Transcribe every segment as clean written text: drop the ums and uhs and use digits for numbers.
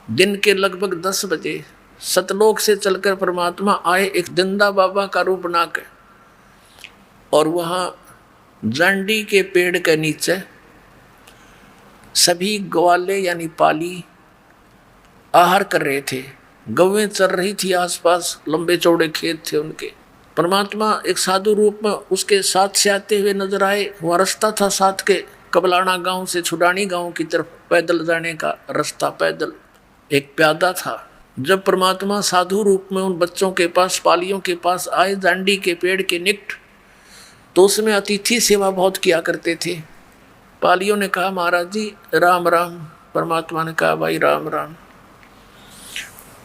दिन के लगभग 10 बजे सतलोक से चलकर परमात्मा आए एक जिंदा बाबा का रूप बनाकर, और वहाँ जांडी के पेड़ के नीचे सभी ग्वाले यानी पाली आहार कर रहे थे। गौवें चल रही थी आसपास, लंबे चौड़े खेत थे उनके। परमात्मा एक साधु रूप में उसके साथ से आते हुए नजर आए। वहाँ रास्ता था साथ के कबलाना गांव से छुडानी गांव की तरफ पैदल जाने का रास्ता, पैदल एक प्यादा था। जब परमात्मा साधु रूप में उन बच्चों के पास, पालियों के पास आए जांडी के पेड़ के निकट, तो उसमें अतिथि सेवा बहुत किया करते थे। पालियों ने कहा महाराज जी राम राम। परमात्मा ने कहा भाई राम राम।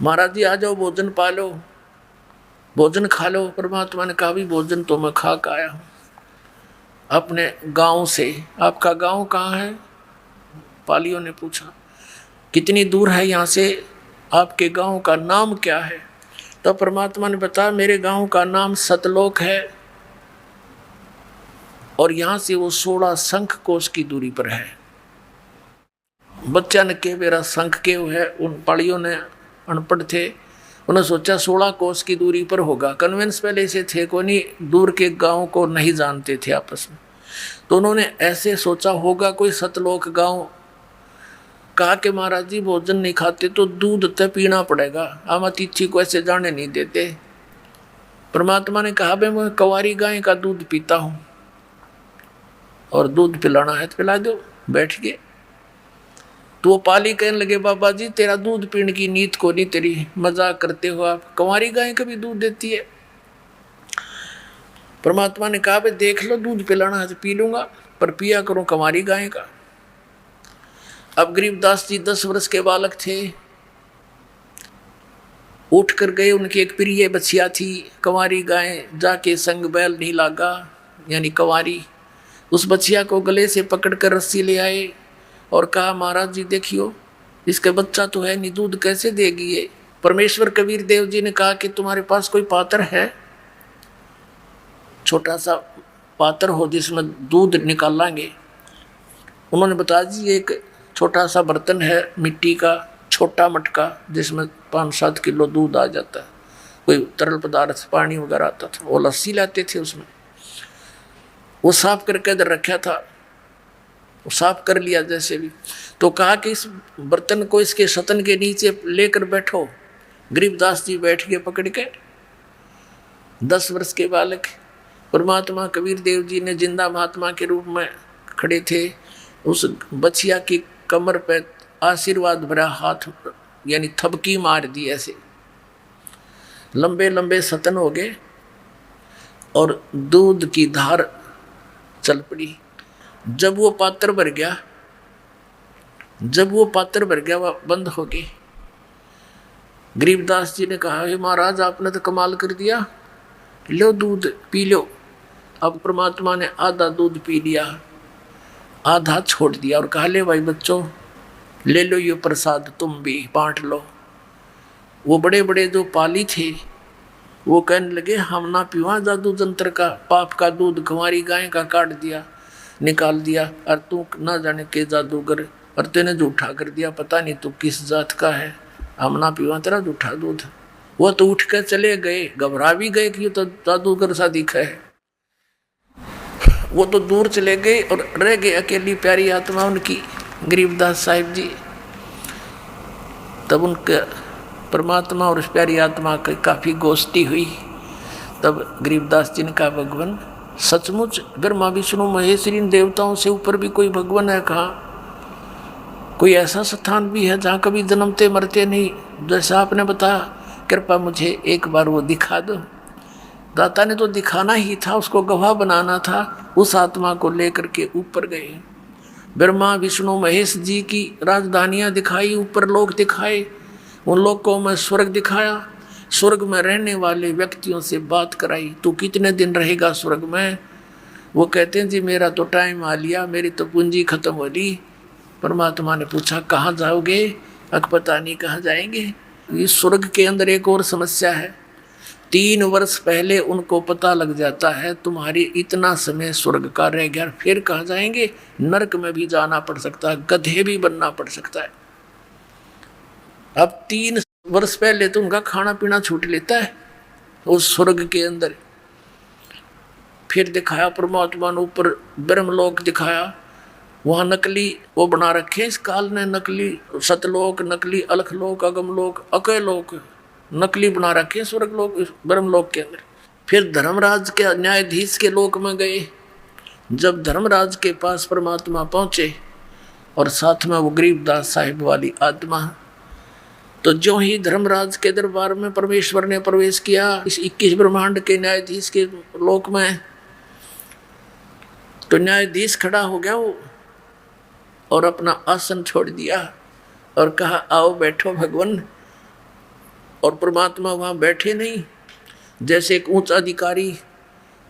महाराज जी आ जाओ, भोजन पा लो, भोजन खा लो। परमात्मा ने कहा भी भोजन तो मैं खा के आया हूँ अपने गांव से। आपका गांव कहाँ है? पालियों ने पूछा। कितनी दूर है यहाँ से? आपके गांव का नाम क्या है? तो परमात्मा ने बताया मेरे गांव का नाम सतलोक है, और यहाँ से वो 16 शंख कोश की दूरी पर है। बच्चा ने के मेरा शंख के है। उन पालियों ने अनपढ़ थे, उन्होंने सोचा 16 कोस की दूरी पर होगा। कन्वेंस पहले से थे, कोई नहीं दूर के गांव को नहीं जानते थे आपस में, तो उन्होंने ऐसे सोचा होगा कोई सतलोक गांव। कहा कि महाराज जी भोजन नहीं खाते तो दूध तो पीना पड़ेगा, हम अतिथि को ऐसे जाने नहीं देते। परमात्मा ने कहा भाई मैं कवारी गाय का दूध पीता हूँ, और दूध पिलाना है तो पिला दो। बैठ गए। तो वो पाली कहने लगे बाबा जी तेरा दूध पीने की नीत को नहीं, तेरी मजाक करते हो आप, कंवारी गाय कभी दूध देती है? परमात्मा ने कहा भाई देख लो दूध पिलाना है तो पी लूंगा, पर पिया करो कंवारी गाय का। अब गरीबदास जी 10 वर्ष के बालक थे, उठ कर गए। उनकी एक प्रिय बछिया थी कंवारी गाय, जाके संग बैल नहीं लागा यानी कंवारी। उस बछिया को गले से पकड़कर रस्सी ले आए और कहा महाराज जी देखियो इसका बच्चा तो है नहीं, दूध कैसे देगी ये? परमेश्वर कबीर देव जी ने कहा कि तुम्हारे पास कोई पात्र है, छोटा सा पात्र हो जिसमें दूध निकाल लांगे। उन्होंने बताया जी एक छोटा सा बर्तन है मिट्टी का, छोटा मटका, जिसमें 5-7 किलो दूध आ जाता है। कोई तरल पदार्थ पानी वगैरह आता था, वो लस्सी लाते थे उसमें। वो साफ करके इधर रखा था, साफ कर लिया जैसे भी। तो कहा कि इस बर्तन को इसके सतन के नीचे लेकर बैठो। गरीबदास जी बैठ गए पकड़ के। 10 वर्ष के बालक। परमात्मा कबीर देव जी ने जिंदा महात्मा के रूप में खड़े थे। उस बछिया की कमर पे आशीर्वाद भरा हाथ यानी थपकी मार दी ऐसे। लंबे लंबे सतन हो गए और दूध की धार चल पड़ी। जब वो पात्र भर गया, वह बंद हो गई। गरीबदास जी ने कहा हे महाराज आपने तो कमाल कर दिया, लो दूध पी लो। अब परमात्मा ने आधा दूध पी लिया, आधा छोड़ दिया और कहा ले भाई बच्चों ले लो ये प्रसाद, तुम भी बांट लो। वो बड़े बड़े जो पाली थे वो कहने लगे हम ना पीवा जादू जंत्र का, पाप का दूध कुंवारी गाय का काट दिया, निकाल दिया, और तू ना जाने के जादूगर, और तेने जूठा कर दिया, पता नहीं तू किस जात का है, हम ना पीवा तेरा जूठा दूध। वो तो उठ कर चले गए, घबरा भी गए कि ये तो जादूगर सा दिखा है। वो तो दूर चले गए और रह गए अकेली प्यारी आत्मा उनकी गरीबदास साहिब जी। तब उनके परमात्मा और उस प्यारी आत्मा की काफ़ी गोष्ठी हुई। तब गरीबदास जी ने कहा भगवान सचमुच ब्रह्मा विष्णु महेश इन देवताओं से ऊपर भी कोई भगवान है? कहाँ कोई ऐसा स्थान भी है जहाँ कभी जन्मते मरते नहीं, जैसा आपने बताया? कृपा मुझे एक बार वो दिखा दो। दाता ने तो दिखाना ही था, उसको गवाह बनाना था। उस आत्मा को लेकर के ऊपर गए। ब्रह्मा विष्णु महेश जी की राजधानियाँ दिखाई, ऊपर लोक दिखाए, उन लोगों में स्वर्ग दिखाया, स्वर्ग में रहने वाले व्यक्तियों से बात कराई। तू कितने दिन रहेगा स्वर्ग में? वो कहते हैं जी मेरा तो टाइम आ लिया, मेरी तो पूंजी खत्म हो ली। परमात्मा ने पूछा कहाँ जाओगे? पता नहीं कहाँ जाएंगे। इस स्वर्ग के अंदर एक और समस्या है, 3 वर्ष पहले उनको पता लग जाता है तुम्हारी इतना समय स्वर्ग का रह गया, फिर कहाँ जाएंगे? नरक में भी जाना पड़ सकता है, गधे भी बनना पड़ सकता है। अब 3 वर्ष पहले तो उनका खाना पीना छूट लेता है उस स्वर्ग के अंदर। फिर दिखाया परमात्मा ने ऊपर ब्रह्मलोक दिखाया, वहाँ नकली वो बना रखे इस काल ने, नकली सतलोक, नकली अलखलोक, अगमलोक, अकयलोक नकली बना रखे स्वर्गलोक ब्रह्मलोक के अंदर। फिर धर्मराज के न्यायाधीश के लोक में गए। जब धर्मराज के पास परमात्मा पहुंचे और साथ में वो गरीबदास साहिब वाली आत्मा, तो जो ही धर्मराज के दरबार में परमेश्वर ने प्रवेश किया इस 21 ब्रह्मांड के न्यायाधीश के लोक में, तो न्यायाधीश खड़ा हो गया वो और अपना आसन छोड़ दिया और कहा आओ बैठो भगवान। और परमात्मा वहाँ बैठे नहीं, जैसे एक ऊंचा अधिकारी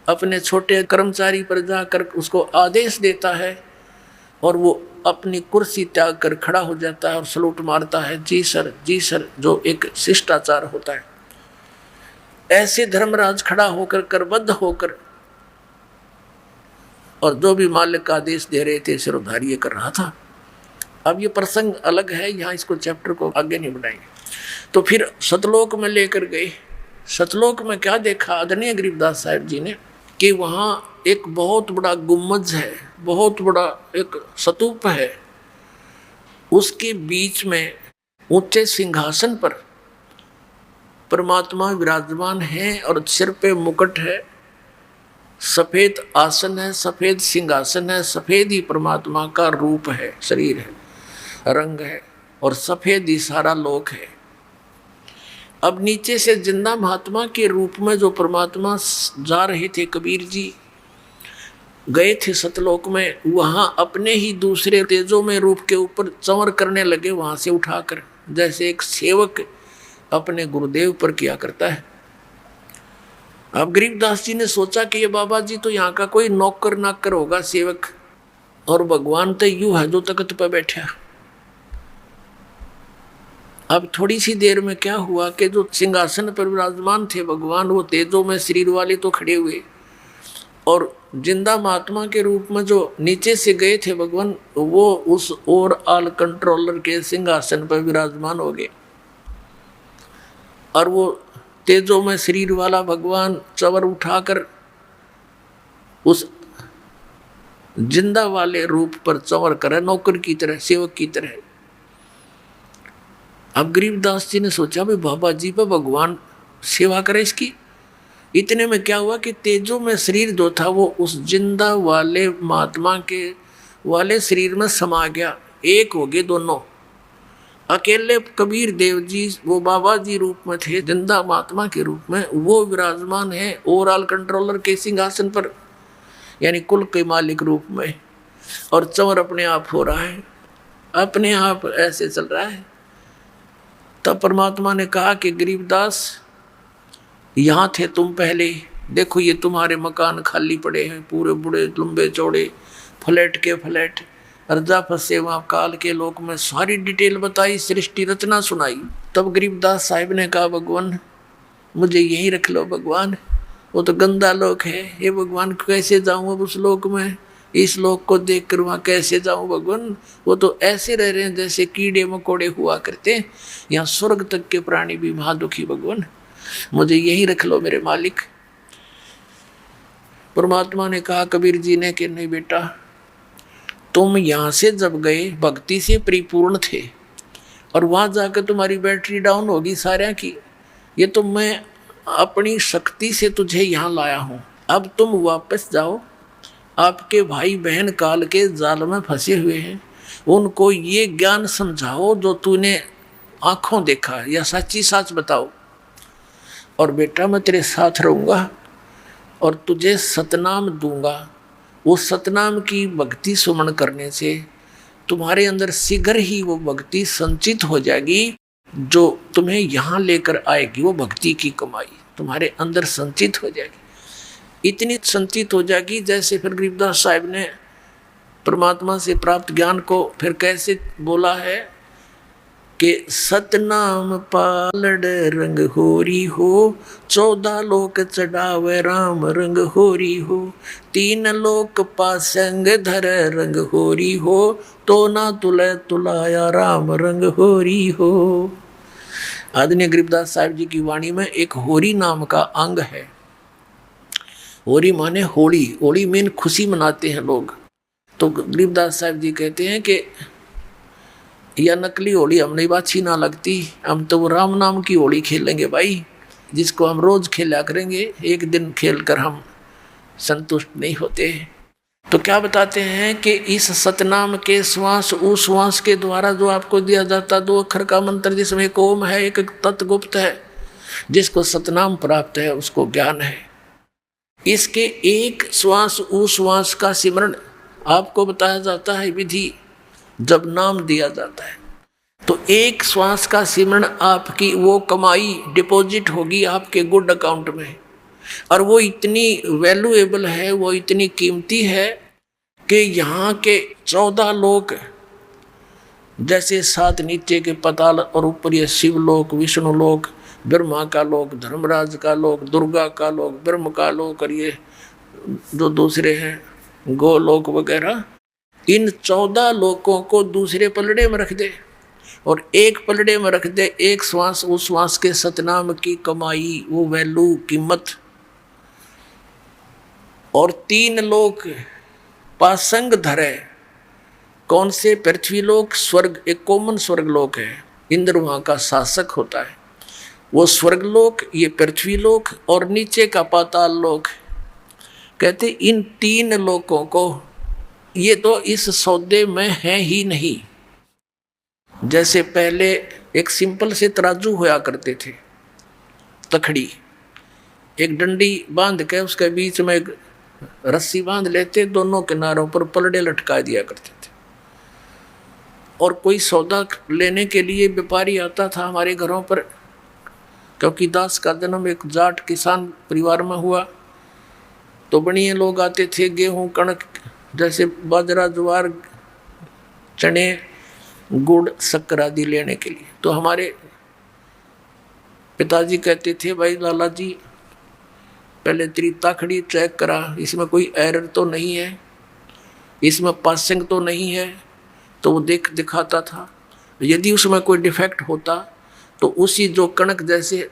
अपने छोटे कर्मचारी पर जाकर उसको आदेश देता है और वो अपनी कुर्सी त्याग कर खड़ा हो जाता है और सलूट मारता है, जी सर, जो एक शिष्टाचार होता है। ऐसे धर्मराज खड़ा होकर करबद्ध होकर और जो भी मालिक का आदेश दे रहे थे सिरोधार्य कर रहा था। अब ये प्रसंग अलग है, यहाँ इसको चैप्टर को आगे नहीं बढ़ाएंगे। तो फिर सतलोक में लेकर गए। सतलोक में क्या देखा आदरणीय गरीबदास साहिब जी ने कि वहाँ एक बहुत बड़ा गुम्बज है, बहुत बड़ा एक स्तूप है, उसके बीच में ऊंचे सिंहासन पर परमात्मा विराजमान है और सिर पे मुकुट है, सफेद आसन है, सफेद सिंहासन है, सफेद ही परमात्मा का रूप है, शरीर है, रंग है और सफेद ही सारा लोक है। अब नीचे से जिंदा महात्मा के रूप में जो परमात्मा जा रहे थे, कबीर जी गए थे सतलोक में, वहाँ अपने ही दूसरे तेजों में रूप के ऊपर चंवर करने लगे, वहाँ से उठाकर, जैसे एक सेवक अपने गुरुदेव पर किया करता है। अब गरीबदास जी ने सोचा कि ये बाबा जी तो यहाँ का कोई नौकर नाकर होगा, सेवक, और भगवान तो यूं है जो तख्त पर बैठा। अब थोड़ी सी देर में क्या हुआ कि जो सिंहासन पर विराजमान थे भगवान, वो तेजों में शरीर वाले तो खड़े हुए और जिंदा महात्मा के रूप में जो नीचे से गए थे भगवान, वो उस और ऑल कंट्रोलर के सिंहासन पर विराजमान हो गए। और वो तेजों में शरीर वाला भगवान चवर उठाकर उस जिंदा वाले रूप पर चवर करे, नौकर की तरह, सेवक की तरह। अब गरीबदास जी ने सोचा भाई बाबा जी पर भगवान सेवा करे इसकी। इतने में क्या हुआ कि तेजों में शरीर जो था वो उस जिंदा वाले महात्मा के वाले शरीर में समा गया, एक हो गए दोनों। अकेले कबीर देव जी वो बाबा जी रूप में थे, जिंदा महात्मा के रूप में वो विराजमान है ओवरऑल कंट्रोलर के सिंहासन पर, यानी कुल के मालिक रूप में, और चंवर अपने आप हो रहा है, अपने आप ऐसे चल रहा है। तब परमात्मा ने कहा कि गरीबदास यहाँ थे तुम पहले, देखो ये तुम्हारे मकान खाली पड़े हैं, पूरे बड़े लंबे चौड़े फ्लैट के फ्लैट, अर्जा फंसे वहाँ काल के लोक में, सारी डिटेल बताई, सृष्टि रचना सुनाई। तब गरीबदास साहिब ने कहा भगवान मुझे यहीं रख लो भगवान, वो तो गंदा लोक है, ये भगवान कैसे जाऊँ अब उस लोक में, इस लोक को देख कर वहाँ कैसे जाऊँ भगवान, वो तो ऐसे रह रहे हैं जैसे कीड़े मकोड़े हुआ करते हैं, यहाँ स्वर्ग तक के प्राणी भी महादुखी भगवान, मुझे यहीं रख लो मेरे मालिक। परमात्मा ने कहा कबीर जी ने कि नहीं बेटा, तुम यहाँ से जब गए भक्ति से परिपूर्ण थे और वहाँ जाकर तुम्हारी बैटरी डाउन होगी सारे की, ये तो मैं अपनी शक्ति से तुझे यहाँ लाया हूँ। अब तुम वापस जाओ, आपके भाई बहन काल के जाल में फंसे हुए हैं, उनको ये ज्ञान समझाओ जो तूने आँखों देखा, या सच्ची सच बताओ, और बेटा मैं तेरे साथ रहूँगा और तुझे सतनाम दूंगा। उस सतनाम की भक्ति सुमन करने से तुम्हारे अंदर शीघ्र ही वो भक्ति संचित हो जाएगी, जो तुम्हें यहाँ लेकर आएगी, वो भक्ति की कमाई तुम्हारे अंदर संचित हो जाएगी। इतनी संचित हो जाएगी जैसे फिर गरीबदास साहिब ने परमात्मा से प्राप्त ज्ञान को फिर कैसे बोला है कि सतनाम पालड़ रंग होरी हो, 14 लोक चढ़ावे राम रंग होरी हो, 3 लोक पासंग धर रंग होरी हो, तो ना तुले तुलाया राम रंग होरी हो। आदरणीय गरीबदास साहिब जी की वाणी में एक होरी नाम का अंग है। होरी माने होली, होली मीन खुशी मनाते हैं लोग। तो गरीबदास साहिब जी कहते हैं कि यह नकली होली हमने अच्छी ना लगती, हम तो वो राम नाम की होली खेलेंगे भाई, जिसको हम रोज खेला करेंगे, एक दिन खेल कर हम संतुष्ट नहीं होते। तो क्या बताते हैं कि इस सतनाम के श्वास उस श्वास के द्वारा जो आपको दिया जाता 2 अक्षर का मंत्र, जिसमें एक ओम है, एक तत्गुप्त है, जिसको सतनाम प्राप्त है उसको ज्ञान है। इसके एक श्वास उस श्वास का सिमरण आपको बताया जाता है विधि, जब नाम दिया जाता है तो एक श्वास का सिमरण आपकी वो कमाई डिपॉजिट होगी आपके गुड अकाउंट में, और वो इतनी वैल्यूएबल है, वो इतनी कीमती है कि यहाँ के 14 लोक, जैसे 7 नीचे के पाताल और ऊपर ये शिवलोक, विष्णु लोक, ब्रह्मा का लोक, धर्मराज का लोक, दुर्गा का लोक, ब्रह्म का लोक, और ये जो दूसरे हैं गोलोक वगैरह, इन 14 लोकों को दूसरे पलड़े में रख दे और एक पलड़े में रख दे एक श्वास उस श्वास के सतनाम की कमाई, वो वैल्यू, कीमत। और 3 लोक पासंग धरे, कौन से? पृथ्वी लोक, स्वर्ग, एक कॉमन स्वर्ग लोक है, इंद्र वहां का शासक होता है, वो स्वर्ग लोक, ये पृथ्वी लोक, और नीचे का पाताल लोक। कहते इन 3 लोकों को ये तो इस सौदे में है ही नहीं। जैसे पहले एक सिंपल से तराजू होया करते थे, तखड़ी, एक डंडी बांध के उसके बीच में एक रस्सी बांध लेते, दोनों किनारों पर पलड़े लटका दिया करते थे। और कोई सौदा लेने के लिए व्यापारी आता था हमारे घरों पर, क्योंकि दास का जन्म एक जाट किसान परिवार में हुआ, तो बढ़िया लोग आते थे गेहूं, कणक, जैसे बाजरा, ज्वार, चने, गुड़, शक्कर आदि लेने के लिए। तो हमारे पिताजी कहते थे, भाई लाला जी पहले तेरी ताखड़ी चेक करा, इसमें कोई एरर तो नहीं है, इसमें पासिंग तो नहीं है। तो वो दिखाता था, यदि उसमें कोई डिफेक्ट होता तो उसी जो कणक जैसे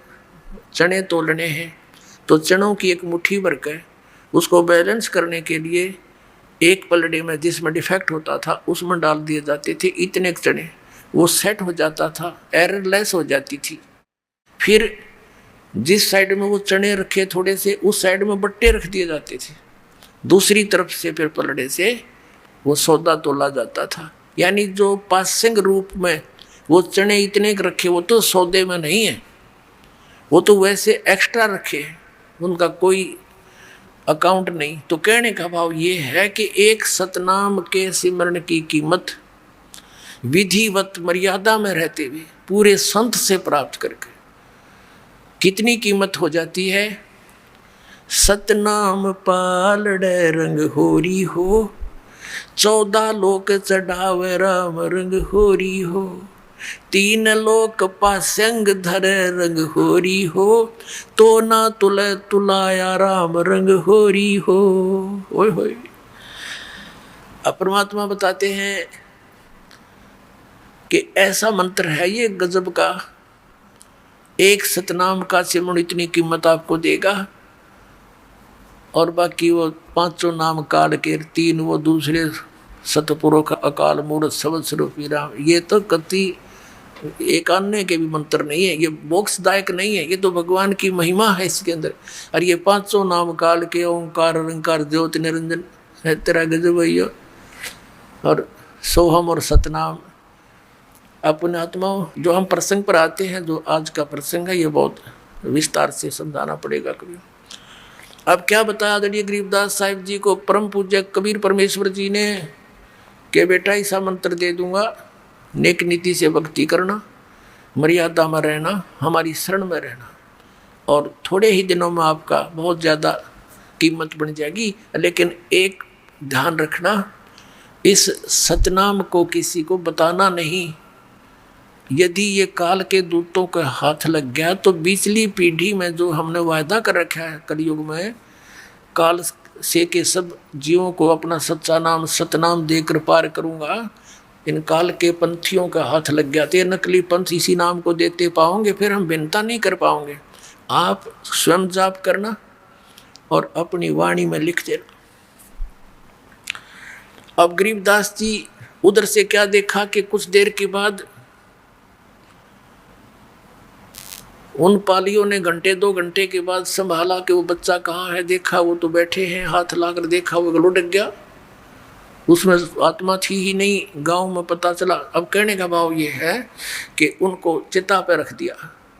चने तोलने हैं, तो चनों की एक मुट्ठी भर के उसको बैलेंस करने के लिए एक पलड़े में जिसमें डिफेक्ट होता था उसमें डाल दिए जाते थे इतने चने, वो सेट हो जाता था, एररलेस हो जाती थी। फिर जिस साइड में वो चने रखे थोड़े से, उस साइड में बट्टे रख दिए जाते थे, दूसरी तरफ से फिर पलड़े से वो सौदा तोला जाता था। यानी जो पासिंग रूप में वो चने इतने रखे, वो तो सौदे में नहीं है, वो तो वैसे एक्स्ट्रा रखे, उनका कोई अकाउंट नहीं। तो कहने का भाव ये है कि एक सतनाम के सिमरण की कीमत विधिवत मर्यादा में रहते हुए पूरे संत से प्राप्त करके कितनी कीमत हो जाती है। सतनाम पालड़े रंग होरी हो, 14 लोक चढ़ावे राम रंग होरी हो, 3 लोक पासंग धरे रंग होरी हो, तो ना तुले तुलाया राम रंग होरी हो। ओए होए। अब परमात्मा बताते हैं कि ऐसा मंत्र है ये गजब का, एक सतनाम का सिमरण इतनी कीमत आपको देगा, और बाकी वो 5 नाम काल के, 3 वो दूसरे सतपुरुष अकाल मूर्त सबद स्वरूपी राम। ये तो कति एक अन्य के भी मंत्र नहीं है, ये मोक्षदायक नहीं है, ये तो भगवान की महिमा है इसके अंदर। और ये 5 नाम काल के ओंकार अरंकार ज्योति निरंजन है तेरा गजब भैया। और सोहम और सतनाम अपने आत्माओं, जो हम प्रसंग पर आते हैं, जो आज का प्रसंग है, ये बहुत विस्तार से समझाना पड़ेगा कभी। अब क्या बताया आदरणीय गरीबदास साहिब जी को परम पूज्य कबीर परमेश्वर जी ने कि बेटा ऐसा मंत्र दे दूंगा, नेक नीति से भक्ति करना, मर्यादा में रहना, हमारी शरण में रहना, और थोड़े ही दिनों में आपका बहुत ज़्यादा कीमत बन जाएगी। लेकिन एक ध्यान रखना, इस सतनाम को किसी को बताना नहीं। यदि ये काल के दूतों के हाथ लग गया तो बीचली पीढ़ी में जो हमने वायदा कर रखा है कलयुग में, काल से के सब जीवों को अपना सच्चा नाम सतनाम देकर पार करूंगा, इन काल के पंथियों का हाथ लग गया। तो नकली पंथ इसी नाम को देते पाओगे, फिर हम भिन्नता नहीं कर पाओगे। आप स्वयं जाप करना और अपनी वाणी में लिख देना। अब गरीबदास जी उधर से क्या देखा कि कुछ देर के बाद उन पालियों ने घंटे 2 घंटे के बाद संभाला कि वो बच्चा कहाँ है। देखा वो तो बैठे हैं, हाथ लाकर देखा वो लुढ़क गया, उसमें आत्मा थी ही नहीं। गांव में पता चला। अब कहने का भाव ये है कि उनको चिता पे रख दिया,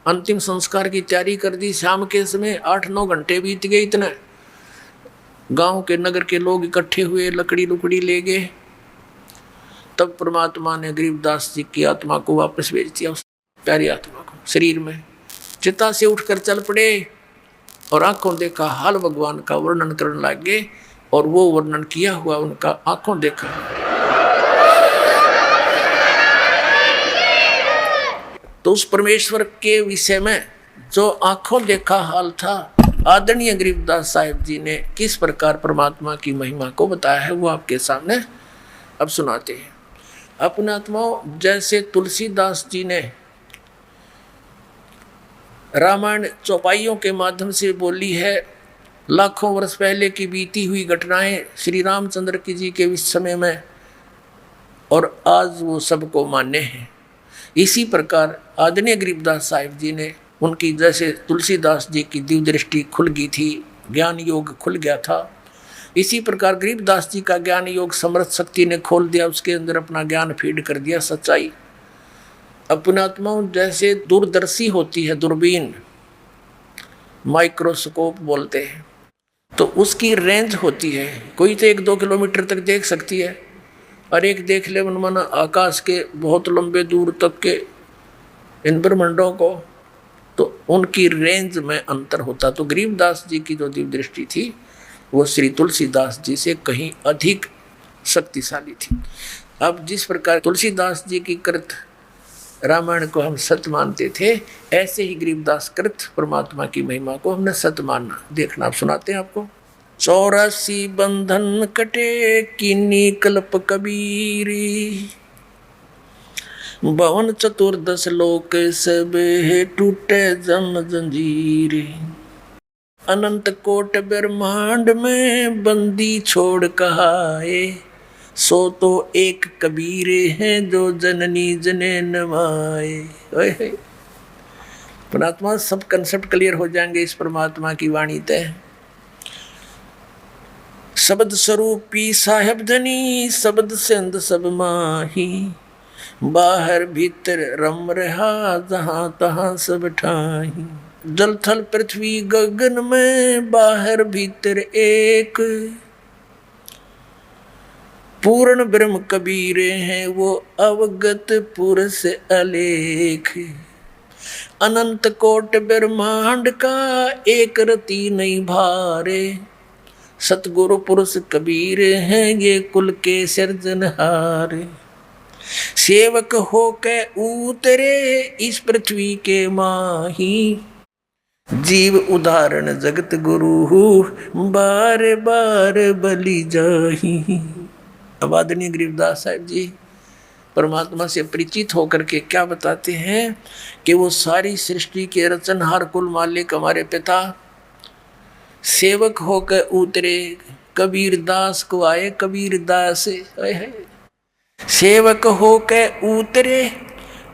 अंतिम संस्कार की तैयारी कर दी। शाम के समय 8-9 घंटे बीत गए। इतने गांव के नगर के लोग इकट्ठे हुए, लकड़ी लुकड़ी ले गए। तब परमात्मा ने गरीबदास जी की आत्मा को वापस भेज दिया, उस प्यारी आत्मा को शरीर में। चिता से उठकर चल पड़े और आंखों देखा हाल भगवान का वर्णन करने लगे। और वो वर्णन किया हुआ उनका आंखों देखा। तो उस परमेश्वर के विषय में जो आंखों देखा हाल था, आदरणीय गरीबदास साहिब जी ने किस प्रकार परमात्मा की महिमा को बताया है, वो आपके सामने अब सुनाते हैं। अपने आत्माओं, जैसे तुलसीदास जी ने रामायण चौपाइयों के माध्यम से बोली है, लाखों वर्ष पहले की बीती हुई घटनाएं श्री रामचंद्र जी के समय में, और आज वो सबको मान्य हैं। इसी प्रकार आदरणीय गरीबदास साहिब जी ने, उनकी जैसे तुलसीदास जी की दिव्य दृष्टि खुल गई थी, ज्ञान योग खुल गया था, इसी प्रकार गरीबदास जी का ज्ञान योग समर्थ शक्ति ने खोल दिया, उसके अंदर अपना ज्ञान फीड कर दिया, सच्चाई। अपने आत्माओं, जैसे दूरदर्शी होती है दूरबीन, माइक्रोस्कोप बोलते हैं, तो उसकी रेंज होती है। कोई तो 1-2 किलोमीटर तक देख सकती है, और एक देख ले मनमाना आकाश के बहुत लंबे दूर तक के इन ब्रह्मांडों को, तो उनकी रेंज में अंतर होता। तो गरीबदास जी की जो दिव्य दृष्टि थी वो श्री तुलसीदास जी से कहीं अधिक शक्तिशाली थी। अब जिस प्रकार तुलसीदास जी की कृत रामायण को हम सत्य मानते थे, ऐसे ही गरीबदास कृत परमात्मा की महिमा को हमने सत्य मानना। देखना, आप सुनाते हैं आपको। 84 बंधन कटे कीनी कल्प कबीरी, 52 चतुर्दश लोक सब टूटे जम जंजीर, अनंत कोट ब्रह्मांड में बंदी छोड़ कहाए, सो तो एक कबीर हैं जो जननी जने नवाए। परमात्मा, सब कंसेप्ट क्लियर हो जाएंगे इस परमात्मा की वाणी तय। शब्द स्वरूपी साहेब धनी, शब्द सिंध सब माही, बाहर भीतर रम रहा जहां तहां सब ठाही, जल थल पृथ्वी गगन में बाहर भीतर एक, पूर्ण ब्रह्म कबीर हैं वो अवगत पुरुष अलेख, अनंत कोट ब्रह्मांड का एक रति नहीं भारे, सतगुरु पुरुष कबीर हैं ये कुल के सिरजनहारे, सेवक हो के उतरे इस पृथ्वी के माही, जीव उदाहरण जगत गुरु बार बार बलि जाही। अब आदरणीय गरीबदास साहिब जी परमात्मा से परिचित होकर के क्या बताते हैं कि वो सारी सृष्टि के रचनहार कुल मालिक हमारे पिता, सेवक होकर उतरे कबीर दास को आए, कबीर दास सेवक होकर उतरे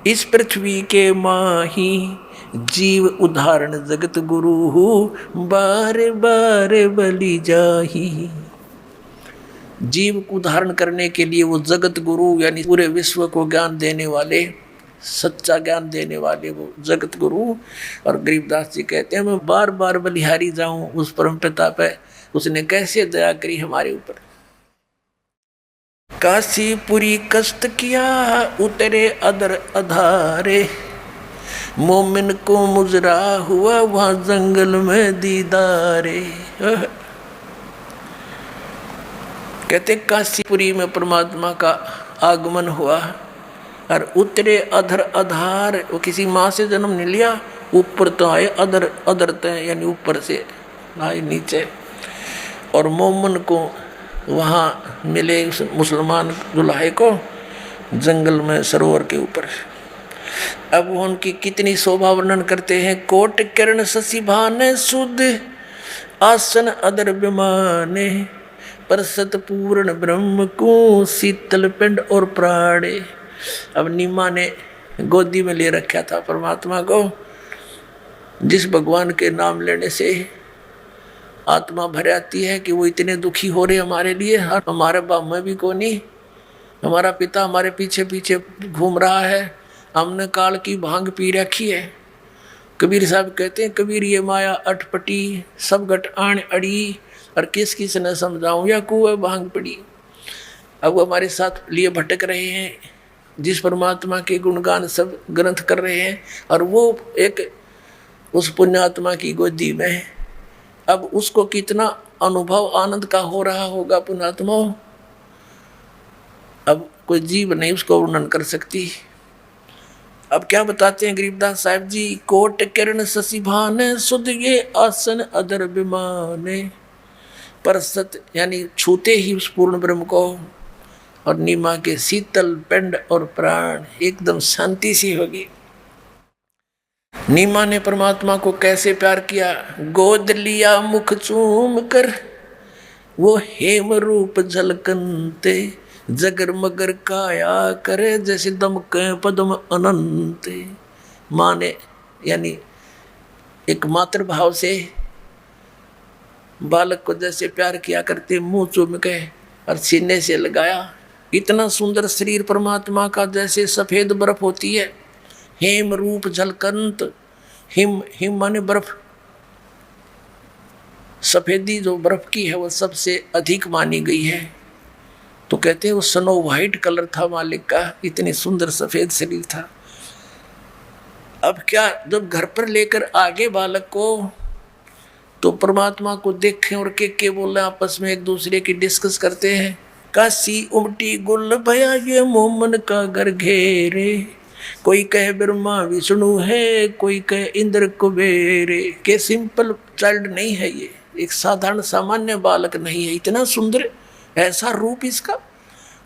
इस पृथ्वी के माही, जीव उदाहरण जगत गुरु बार बार बलि जाही। जीव को उदाहरण करने के लिए वो जगत गुरु यानी पूरे विश्व को ज्ञान देने वाले, सच्चा ज्ञान देने वाले वो जगत गुरु। और गरीबदास जी कहते हैं मैं बार बार बलिहारी जाऊं उस परम पिता पे, उसने कैसे दया करी हमारे ऊपर। काशीपुरी कष्ट किया उतरे अदर अधारे, मोमिन को मुजरा हुआ वहां जंगल में दीदारे। कहते काशीपुरी में परमात्मा का आगमन हुआ और उतरे अधर अधार, वो किसी माँ से जन्म नहीं लिया, ऊपर तो आए अधर अधर तय यानी ऊपर से आए नीचे। और मोमन को वहाँ मिले उस मुसलमान दुल्हे को, जंगल में सरोवर के ऊपर। अब वो उनकी कितनी शोभा वर्णन करते हैं। कोट किरण शशि भाने शुद्ध आसन अदर विमाने परसत पूर्ण ब्रह्म को शीतल पिंड और प्राणे। अब नीमा ने गोदी में ले रखा था परमात्मा को, जिस भगवान के नाम लेने से आत्मा भर आती है कि वो इतने दुखी हो रहे हमारे लिए। हमारे बाप में भी को नहीं, हमारा पिता हमारे पीछे पीछे घूम रहा है, हमने काल की भांग पी रखी है। कबीर साहब कहते हैं, कबीर ये माया अटपटी सब गट आण अड़ी, और किस किस ने समझाऊं या कुएं भांग पड़ी। अब वो हमारे साथ लिए भटक रहे हैं, जिस परमात्मा के गुणगान सब ग्रंथ कर रहे हैं, और वो एक उस पुण्यात्मा की गोदी में है। अब उसको कितना अनुभव आनंद का हो रहा होगा पुण्यात्मा, अब कोई जीव नहीं उसको वर्णन कर सकती। अब क्या बताते हैं गरीबदास साहब जी, कोट किरण शशि भाने शुद्ध ये आसन अदर विमाने परसत, यानी छूते ही उस पूर्ण ब्रह्म को, और नीमा के शीतल पिंड और प्राण, एकदम शांति सी होगी। नीमा ने परमात्मा को कैसे प्यार किया, गोद लिया मुख चूम कर वो हेम रूप झलकनते, जगर मगर काया करे जैसे दमके पद्म अनंत। माँ ने यानी एक मातृभाव से बालक को जैसे प्यार किया करते, मुंह चूम के और सीने से लगाया। इतना सुंदर शरीर परमात्मा का, जैसे सफेद बर्फ होती है, हेम रूप झलकंत। हिम हिम माने बर्फ, सफेदी जो बर्फ की है वो सबसे अधिक मानी गई है। तो कहते हैं वो स्नो व्हाइट कलर था मालिक का, इतनी सुंदर सफेद शरीर था। अब क्या, जब घर पर लेकर आगे बालक को, तो परमात्मा को देखें और के बोले, आपस में एक दूसरे की डिस्कस करते हैं। काशी उमटी गुल भया ये मोमन का घर घेरे, कोई कहे ब्रह्मा विष्णु है, कोई कहे इंद्र कुबेरे। के सिंपल चाइल्ड नहीं है ये, एक साधारण सामान्य बालक नहीं है, इतना सुंदर ऐसा रूप इसका।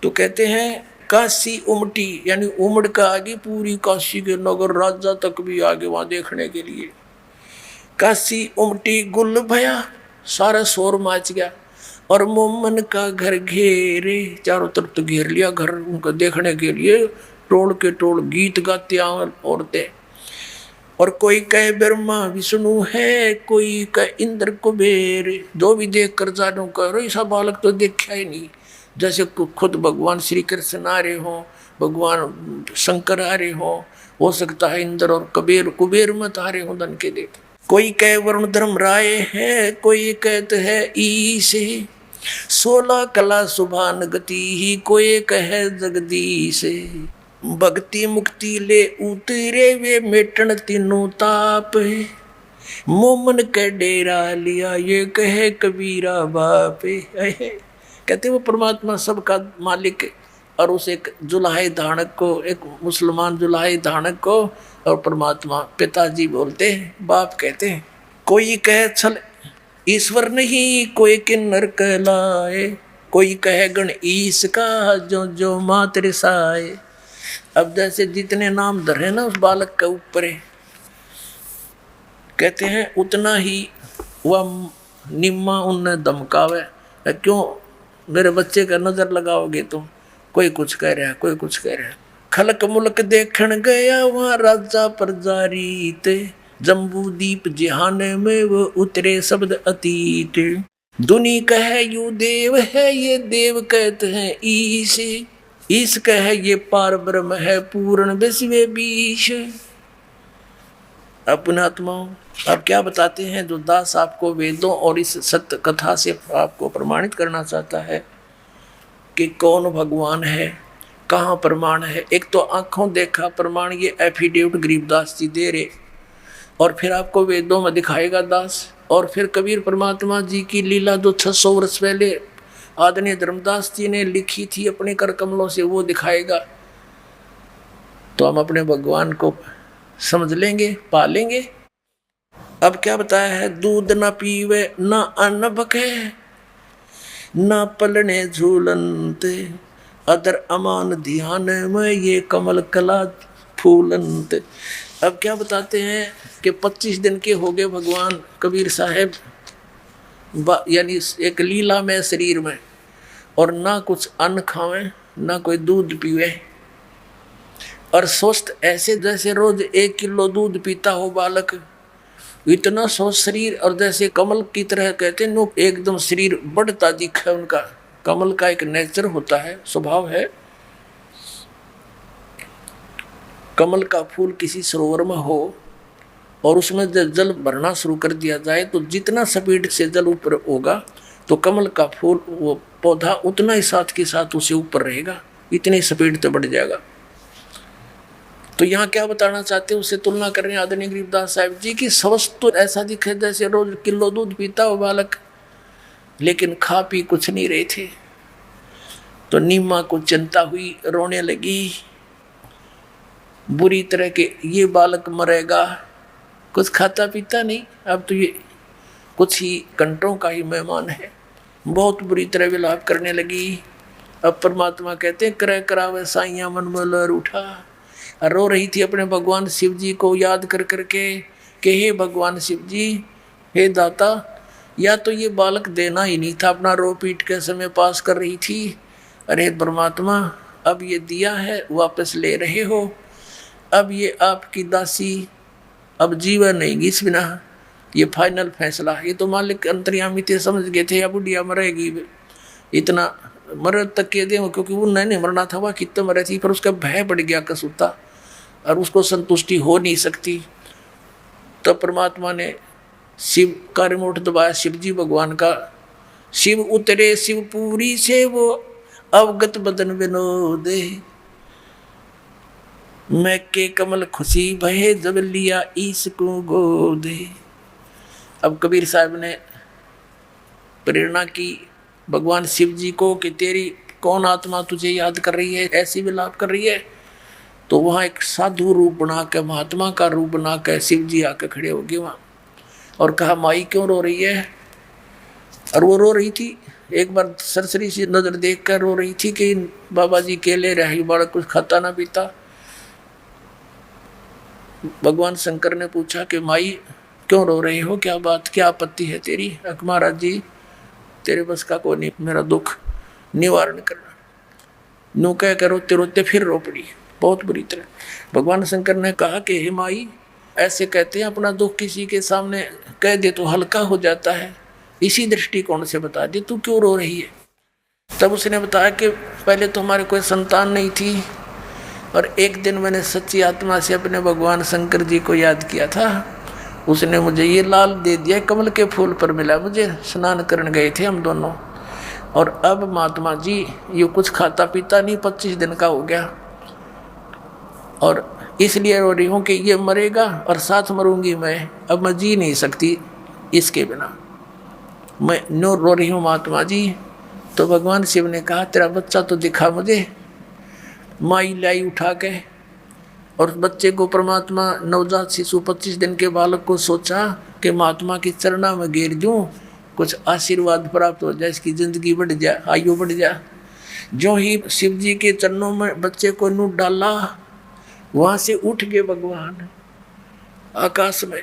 तो कहते हैं काशी उमटी, यानी उमड़ का आगे पूरी काशी के नगर राजा तक भी आगे वहां देखने के लिए। काशी उमटी गुल भया, सारा शोर मच गया, और मोमन का घर घेरे, चारों तरफ तो घेर लिया घर उनका देखने के लिए। टोल के टोल गीत गाते औरतें, और कोई कहे ब्रह्मा विष्णु है, कोई कहे इंद्र कुबेर। जो भी देख कर जानो कह ऐसा बालक तो देखा ही नहीं, जैसे खुद भगवान श्री कृष्ण आ रहे हो, भगवान शंकर आ रहे हो सकता है इंद्र और कुबेर मत आ रहे हो धन के देख। कोई कहे वरुण धर्म राय है, कोई कहते है ईश, 16 कला सुभान गति ही, कोई कहे जगदीश। भक्ति मुक्ति ले उतरे वे मेटन तीनों ताप, मोमन के डेरा लिया ये कहे कबीरा बाप। कहते वो परमात्मा सबका मालिक, और उस एक जुलाहे धानक को, एक मुसलमान जुलाहे धानक को, और परमात्मा पिताजी बोलते हैं, बाप कहते हैं। कोई कहे छल ईश्वर नहीं, कोई किन्नर कहलाए, कोई कहे गण ईश का जो जो मात्र साए। अब जैसे जितने नाम धरे ना उस बालक के ऊपर, कहते हैं उतना ही वह निम्मा उनने धमकावे। क्यों मेरे बच्चे का नजर लगाओगे तुम, कोई कुछ कह रहा है, कोई कुछ कह रहा है। खलक मुल्क देखण गया वहाँ राजा प्रजारीत, जम्बू दीप जिहाने में वो उतरे शब्द अतीत। दुनी कहे यू देव है, ये देव कहते हैं ईश, ईश कहे ये पार ब्रह्म है पूर्ण विश्व बीश। अपने आत्माओं, आप क्या बताते हैं, जो दास आपको वेदों और इस सत्य कथा से आपको प्रमाणित करना चाहता है कि कौन भगवान है, कहाँ प्रमाण है। एक तो आंखों देखा प्रमाण, ये एफिडेविट गरीबदास जी दे रहे, और फिर आपको वेदों में दिखाएगा दास, और फिर कबीर परमात्मा जी की लीला जो 600 वर्ष पहले आदरणीय धर्मदास जी ने लिखी थी अपने कर कमलों से, वो दिखाएगा। तो हम अपने भगवान को समझ लेंगे, पा लेंगे। अब क्या बताया है, दूध न पीवे न अन्न बके, न पलने झूलनते, अदर अमान ध्यान में ये कमल कला फूलंत। अब क्या बताते हैं कि 25 दिन के हो गए भगवान कबीर साहब, यानी एक लीला में शरीर में, और ना कुछ अन्न खावे ना कोई दूध पीवे, और स्वस्थ ऐसे जैसे रोज 1 किलो दूध पीता हो बालक, इतना स्वस्थ शरीर, और जैसे कमल की तरह कहते हैं नो एकदम शरीर बढ़ता दिखे उनका। कमल का एक नेचर होता है, स्वभाव है। कमल का फूल किसी सरोवर में हो और उसमें जब जल भरना शुरू कर दिया जाए तो जितना स्पीड से जल ऊपर होगा तो कमल का फूल, वो पौधा उतना ही साथ के साथ उसे ऊपर रहेगा, इतनी स्पीड से बढ़ जाएगा। तो यहाँ क्या बताना चाहते हैं, उससे तुलना कर रहे हैं आदरणीय गरीबदास साहब जी की। स्वस्थ तो ऐसा दिखे जैसे रोज किलो दूध पीता हो बालक, लेकिन खा पी कुछ नहीं रहे थे। तो नीमा को चिंता हुई, रोने लगी बुरी तरह के, ये बालक मरेगा, कुछ खाता पीता नहीं, अब तो ये कुछ ही घंटों का ही मेहमान है। बहुत बुरी तरह विलाप करने लगी। अब परमात्मा कहते हैं करे करावे साइया मन में लहर उठा, रो रही थी अपने भगवान शिव जी को याद कर करके कि हे भगवान शिव जी, हे दाता, या तो ये बालक देना ही नहीं था, अपना रो पीट के समय पास कर रही थी। अरे परमात्मा, अब ये दिया है वापस ले रहे हो, अब ये आपकी दासी, अब जीवन नहीं इस बिना, ये फाइनल फैसला। ये तो मालिक अंतर्यामी थे, समझ गए थे अब बुढ़िया मरेगी, इतना मर तक के दे, क्योंकि वो नहीं मरना था, वह कितने मरे थी, पर उसका भय बढ़ गया कसूता और उसको संतुष्टि हो नहीं सकती। तो परमात्मा ने शिव का रिमोट दबाया, शिव जी भगवान का। शिव उतरे शिवपुरी से वो अवगत बदन विनोदे, मैं के कमल खुशी भये जब लिया ईश को गोदे। अब कबीर साहब ने प्रेरणा की भगवान शिव जी को कि तेरी कौन आत्मा तुझे याद कर रही है, ऐसी विलाप कर रही है। तो वहाँ एक साधु रूप बना के, महात्मा का रूप बना के शिव जी आके खड़े हो गए वहाँ और कहा माई क्यों रो रही है। और वो रो रही थी, एक बार सरसरी सी नजर देख कर रो रही थी कि बाबा जी केले रहे, बड़ा कुछ खाता ना पीता। भगवान शंकर ने पूछा कि माई क्यों रो रही हो, क्या बात, क्या आपत्ति है तेरी। महाराज जी तेरे बस का को नहीं, मेरा दुख निवारण करना। नो कह कर रोते रोते फिर रो पड़ी बहुत बुरी तरह। भगवान शंकर ने कहा कि हे माई, ऐसे कहते हैं अपना दुख किसी के सामने कह दे तो हल्का हो जाता है, इसी दृष्टिकोण से बता दे तू क्यों रो रही है। तब उसने बताया कि पहले तो हमारे कोई संतान नहीं थी, और एक दिन मैंने सच्ची आत्मा से अपने भगवान शंकर जी को याद किया था, उसने मुझे ये लाल दे दिया, कमल के फूल पर मिला मुझे, स्नान करने गए थे हम दोनों, और अब महात्मा जी ये कुछ खाता पीता नहीं, 25 दिन का हो गया, और इसलिए रो रही हूँ कि ये मरेगा और साथ मरूंगी मैं, अब मैं जी नहीं सकती इसके बिना, मैं नो रो रही हूँ महात्मा जी। तो भगवान शिव ने कहा तेरा बच्चा तो दिखा मुझे। माई लाई उठा के और बच्चे को परमात्मा, नवजात शिशु 25 दिन के बालक को सोचा कि महात्मा की चरणा में गिर दूं, कुछ आशीर्वाद प्राप्त हो जाए, इसकी जिंदगी बढ़ जाए, आयु बढ़ जाए। जो ही शिव जी के चरणों में बच्चे को नूट डाला, वहाँ से उठ गए भगवान आकाश में,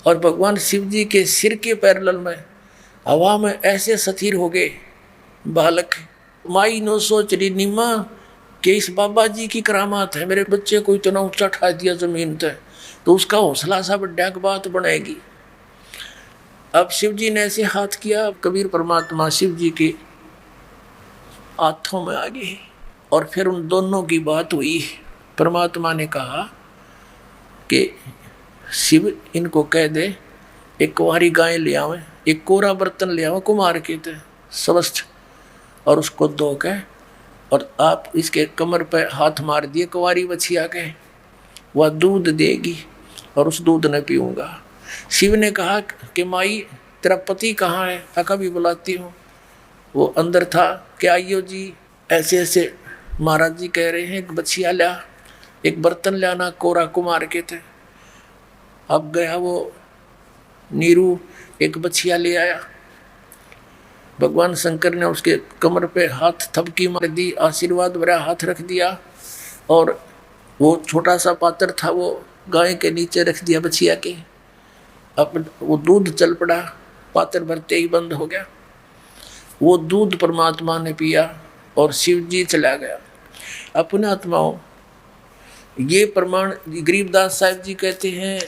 और भगवान शिव जी के सिर के पैरेलल में हवा में ऐसे स्थिर हो गए बालक। माई नो सोच रही नीमा कि इस बाबा जी की करामात है, मेरे बच्चे को इतना ऊंचा ठा दिया जमीन तक, तो उसका हौसला सा बड्डा की बात बनेगी। अब शिव जी ने ऐसे हाथ किया, कबीर परमात्मा शिव जी के हाथों में आ गए, और फिर उन दोनों की बात हुई। परमात्मा ने कहा कि शिव इनको कह दे एक कुंवारी गाय ले आवे, एक कोरा बर्तन ले आवे कुमार के थे स्वस्थ, और उसको धो के और आप इसके कमर पर हाथ मार दिए कुंवारी बछिया के, वह दूध देगी और उस दूध ने पीऊँगा। शिव ने कहा कि माई तेरा पति कहाँ है, अका भी बुलाती हूँ। वो अंदर था कि आइयो जी, ऐसे ऐसे महाराज जी कह रहे हैं, एक बछिया ला, एक बर्तन लाना, कोरा कुमार के थे। अब गया वो नीरू, एक बछिया ले आया, भगवान शंकर ने उसके कमर पे हाथ थपकी मार दी, आशीर्वाद भरा हाथ रख दिया, और वो छोटा सा पात्र था वो गाय के नीचे रख दिया बछिया के। अब वो दूध चल पड़ा, पात्र भरते ही बंद हो गया। वो दूध परमात्मा ने पिया और शिव जी चला गया। अपने आत्माओं, ये प्रमाण गरीबदास साहिब जी कहते हैं,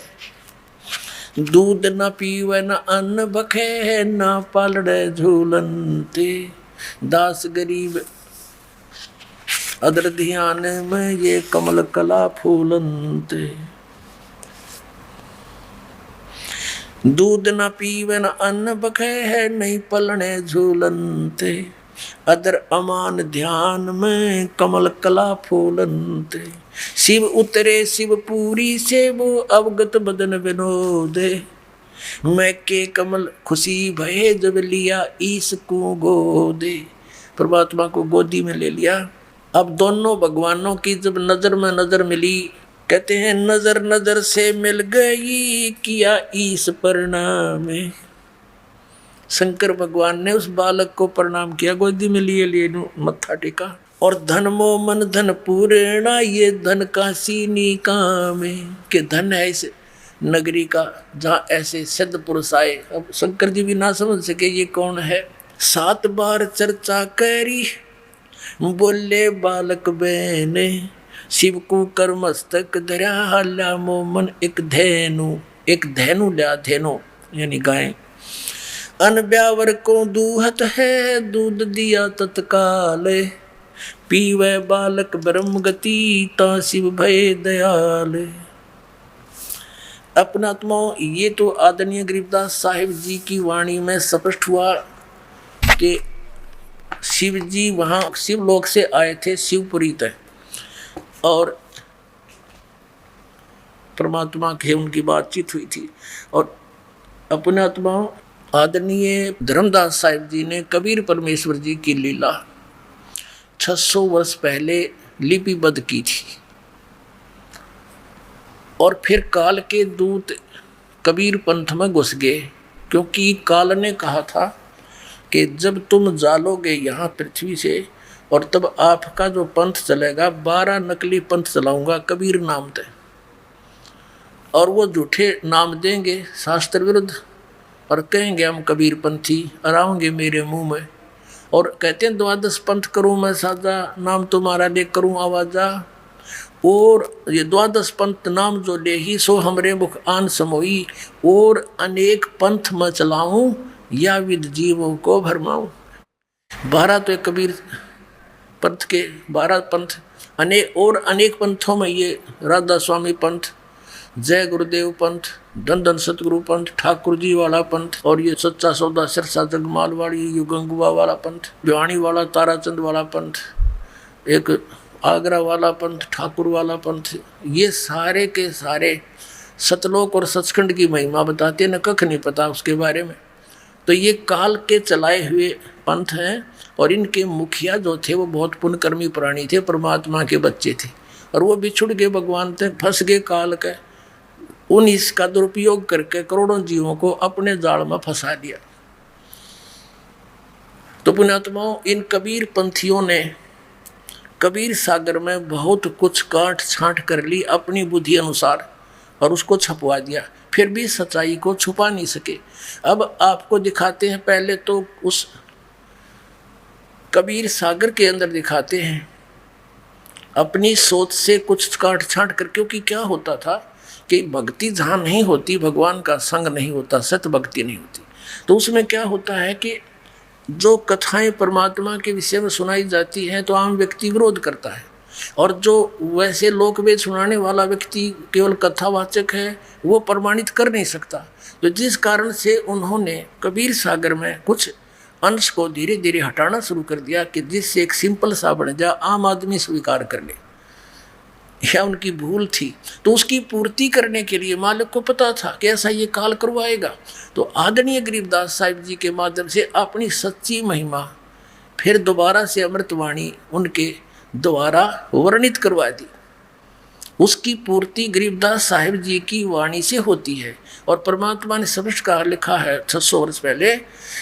दूध न पीवे न अन्न बखे, न पालड़े झूलनते, दास गरीब अदर ध्यान में ये कमल कला फूलनते। दूध न पीवे न अन्न बखे है, नहीं पलने झूलनते, अदर अमान ध्यान में कमल कला फूलनते। शिव उतरे शिव पूरी से वो अवगत बदन विनोदे, मैं के कमल खुशी भये जब लिया ईस को गोदे। परमात्मा को गोदी में ले लिया। अब दोनों भगवानों की जब नजर में नजर मिली, कहते हैं नजर नजर से मिल गई, किया ईस प्रणाम। शंकर भगवान ने उस बालक को प्रणाम किया, गोदी में लिए मत्था टेका, और धन मो मन धन पूर्णा, ये धन का सीनी काम है, कि धन है इस नगरी का जहाँ ऐसे सिद्ध पुरुष आए। अब शंकर जी भी ना समझ सके ये कौन है। 7 बार चर्चा करी, बोले बालक बहने, शिव को कर मस्तक धरा, हल्ला मोमन एक धैनु लिया, धेनु यानी गाय। अन ब्यावर को दूहत है, दूध दिया तत्काल, पीवे बालक ब्रह्म गति, ता शिव भय दयाल। अपना आत्माओं, ये तो आदरणीय गरीबदास साहिब जी की वाणी में स्पष्ट हुआ कि शिव जी वहाँ शिवलोक से आए थे, शिवपुरी तक, और परमात्मा के उनकी बातचीत हुई थी। और अपने आत्माओं, आदरणीय धर्मदास साहिब जी ने कबीर परमेश्वर जी की लीला 600 वर्ष पहले लिपिबद्ध की थी, और फिर काल के दूत कबीर पंथ में घुस गए, क्योंकि काल ने कहा था कि जब तुम जालोगे यहाँ पृथ्वी से, और तब आपका जो पंथ चलेगा 12 नकली पंथ चलाऊंगा कबीर नाम से, और वो झूठे नाम देंगे शास्त्र विरुद्ध, और कहेंगे हम कबीर पंथी, और आऊँगे मेरे मुंह में, और कहते हैं 12 पंथ करूँ मैं साजा, नाम तुम्हारा ले करूँ आवाजा, और ये 12 पंथ नाम जो ले ही, सो हमरे मुख आन समोई, और अनेक पंथ में चलाऊं, या विद जीवों को भरमाऊं। 12 तो कबीर पंथ के 12 पंथ, अनेक पंथों में ये राधा स्वामी पंथ, जय गुरुदेव पंथ, धन धन सतगुरु पंथ, ठाकुर जी वाला पंथ, और ये सच्चा सौदा सिरसा जगमाल वाली, ये गंगुआ वाला पंथ, भिवानी वाला ताराचंद वाला पंथ, एक आगरा वाला पंथ, ठाकुर वाला पंथ, ये सारे के सारे सतलोक और सचखंड की महिमा बताते न, कख नहीं पता उसके बारे में। तो ये काल के चलाए हुए पंथ हैं, और इनके मुखिया जो थे वो बहुत पुण्यकर्मी प्राणी थे, परमात्मा के बच्चे थे, और वो बिछुड़ गए भगवान से, फंस गए काल के। उन इसका दुरुपयोग करके करोड़ों जीवों को अपने जाल में फंसा दिया। तो पुण्यात्माओं, इन कबीर पंथियों ने कबीर सागर में बहुत कुछ काट छांट कर ली अपनी बुद्धि अनुसार, और उसको छपवा दिया, फिर भी सच्चाई को छुपा नहीं सके। अब आपको दिखाते हैं, पहले तो उस कबीर सागर के अंदर दिखाते हैं अपनी सोच से कुछ काट छांट कर, क्योंकि क्या होता था कि भक्ति जहाँ नहीं होती, भगवान का संग नहीं होता, सत्य भक्ति नहीं होती, तो उसमें क्या होता है कि जो कथाएं परमात्मा के विषय में सुनाई जाती हैं तो आम व्यक्ति विरोध करता है, और जो वैसे लोकवेद सुनाने वाला व्यक्ति केवल कथावाचक है वो प्रमाणित कर नहीं सकता। तो जिस कारण से उन्होंने कबीर सागर में कुछ अंश को धीरे धीरे हटाना शुरू कर दिया कि जिससे एक सिंपल सा बन जाए, आम आदमी स्वीकार कर ले। यह उनकी भूल थी। तो उसकी पूर्ति करने के लिए मालिक को पता था कि ऐसा ये काल करवाएगा, तो आदरणीय गरीबदास साहिब जी के माध्यम से अपनी सच्ची महिमा फिर दोबारा से अमृतवाणी उनके द्वारा वर्णित करवा दी। उसकी पूर्ति गरीबदास साहिब जी की वाणी से होती है। और परमात्मा ने स्पष्ट कहा, लिखा है 600 वर्ष पहले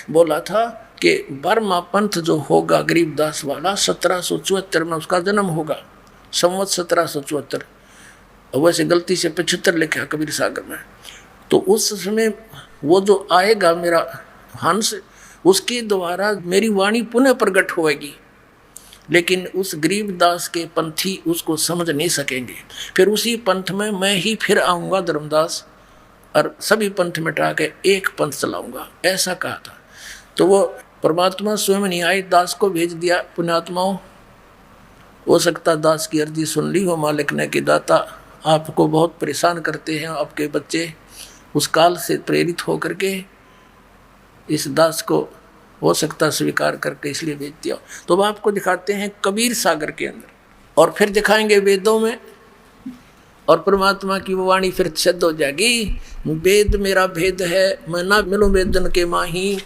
बोला था, कि बर्मा पंथ जो होगा गरीबदास वाला 1774 में उसका जन्म होगा, संवत 1774। वैसे गलती से 75 लिखा कबीर सागर में। तो उस समय वो जो आएगा मेरा हंस, उसके द्वारा मेरी वाणी पुनः प्रकट होएगी। लेकिन उस गरीबदास के पंथी उसको समझ नहीं सकेंगे। फिर उसी पंथ में मैं ही फिर आऊँगा धर्मदास, और सभी पंथ मिटा के एक पंथ चलाऊँगा, ऐसा कहा था। तो वो परमात्मा स्वयं नहीं आई, दास को भेज दिया। पुण्यात्माओं, हो सकता दास की अर्जी सुन ली हो मालिक ने कि दाता आपको बहुत परेशान करते हैं आपके बच्चे, उस काल से प्रेरित होकर के इस दास को हो सकता स्वीकार करके इसलिए भेज दिया। तो अब आपको दिखाते हैं कबीर सागर के अंदर, और फिर दिखाएंगे वेदों में, और परमात्मा की वो वाणी फिर सिद्ध हो जाएगी। वेद मेरा भेद है, मैं ना मिलूं वेदन के माही,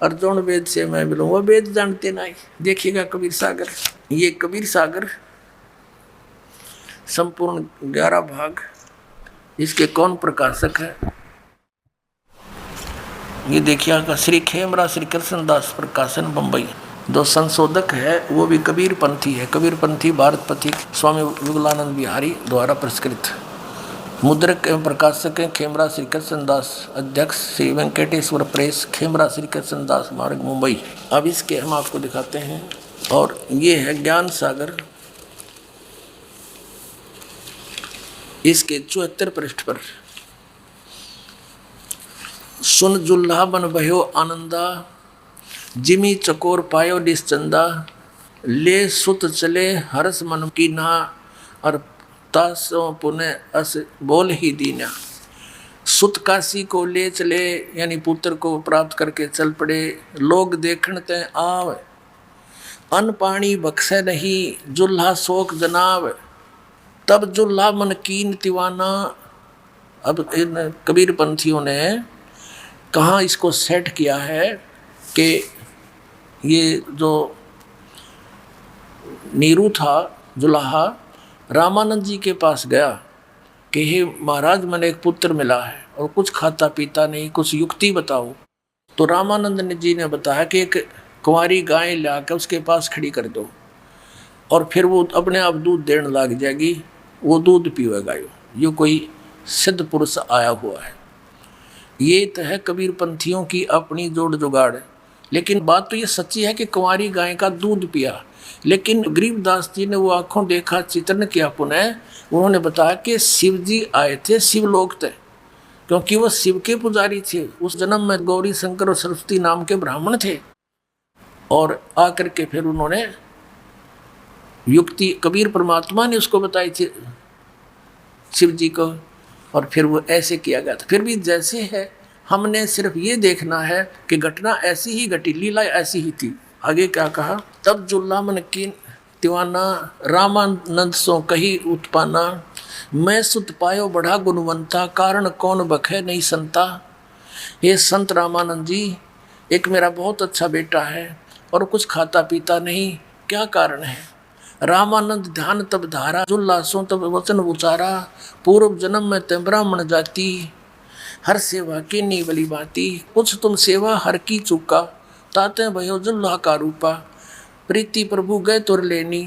अर्जुन वेद से मैं मिलूं वो वेद जानते नहीं। देखिएगा कबीर सागर, ये कबीर सागर संपूर्ण 11 भाग, इसके कौन प्रकाशक है ये देखिएगा, श्री खेमरा श्री कृष्णदास प्रकाशन बम्बई। जो संशोधक है वो भी कबीर पंथी है, कबीर पंथी भारत पथिक स्वामी विगलानंद बिहारी द्वारा पुरस्कृत। मुद्रक एवं प्रकाशक हैं खेमरा श्री कृष्णदास, अध्यक्ष श्री वेंकटेश्वर प्रेस, खेमरा श्री कृष्णदास मार्ग मुंबई। अब इसके हम आपको दिखाते हैं, और ये है ज्ञान सागर, इसके 74 पृष्ठ पर। सुन जुल्हा बन भयो आनंदा, जिमी चकोर पायो निश्चंदा, ले सुत चले हर्ष मन की ना, और तासों पुण्य अस बोल ही दीना। सुत काशी को ले चले, यानी पुत्र को प्राप्त करके चल पड़े। लोग देखण ते आव, अन्न पानी बख्शे नहीं, जुल्हा शोक जनाव, तब जुल्हा मन कीन दीवाना। अब इन कबीर पंथियों ने कहाँ इसको सेट किया है कि ये जो नीरू था जुलाहा, रामानंद जी के पास गया कि हे महाराज मैंने एक पुत्र मिला है और कुछ खाता पीता नहीं, कुछ युक्ति बताओ। तो रामानंद जी ने बताया कि एक कुंवारी गाय लाकर उसके पास खड़ी कर दो, और फिर वो अपने आप दूध देने लग जाएगी, वो दूध पीवेगा। ये कोई सिद्ध पुरुष आया हुआ है। ये तो है कबीर पंथियों की अपनी जोड़ जुगाड़। लेकिन बात तो ये सच्ची है कि कुंवारी गाय का दूध पिया, लेकिन गरीबदास जी ने वो आंखों देखा, चित्रण किया पुनः। उन्होंने बताया कि शिव जी आए थे, शिवलोक थे, क्योंकि वो शिव के पुजारी थे। उस जन्म में गौरी शंकर और सरस्वती नाम के ब्राह्मण थे, और आकर के फिर उन्होंने युक्ति कबीर परमात्मा ने उसको बताई थी शिव जी को, और फिर वो ऐसे किया गया था। फिर भी जैसे है, हमने सिर्फ ये देखना है कि घटना ऐसी ही घटी, लीला ऐसी ही थी। आगे क्या कहा, तब जुल्ला मन की दीवाना, रामानंद सो कही उत्पाना, मैं सुत पायो बड़ा गुणवंता, कारण कौन बखे नहीं संता। ये संत रामानंद जी, एक मेरा बहुत अच्छा बेटा है और कुछ खाता पीता नहीं, क्या कारण है। रामानंद ध्यान तब धारा, जुल्लासों तब वचन उचारा, पूर्व जन्म में ते ब्राह्मण जाति, हर सेवा की नी बली बाती, कुछ तुम सेवा हर की चूका, ताते भयो जुल्ला का रूपा, प्रीति प्रभु गए तुर लेनी,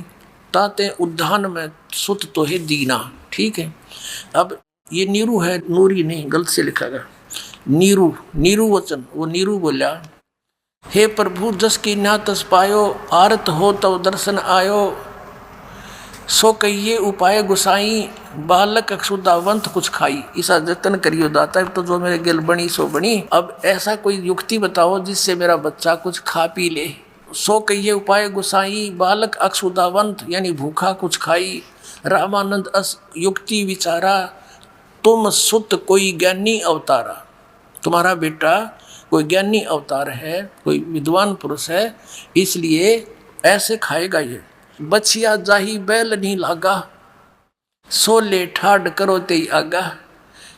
ताते उद्यान में सुत तो है दीना। ठीक है, अब ये नीरू है, नूरी नहीं, गलत से लिखा गया नीरू, नीरू वचन, वो नीरू बोला, हे प्रभु जस की ना तस पायो, आरत हो तब दर्शन आयो, सो कहिए उपाय गुसाई, बालक अक्षुदावंत कुछ खाई। ऐसा जतन करियो दाता, तो जो मेरे गिल बनी सो बनी। अब ऐसा कोई युक्ति बताओ जिससे मेरा बच्चा कुछ खा पी ले। सो कहिए उपाय गुसाई, बालक अक्षुदावंत यानी भूखा कुछ खाई। रामानंद अस युक्ति विचारा, तुम सुत कोई ज्ञानी अवतारा। तुम्हारा बेटा कोई ज्ञानी अवतार है, कोई विद्वान पुरुष है, इसलिए ऐसे खाएगा ये। बछिया जाही बैल नहीं लागा, सो ले ठाड करो ते आगा।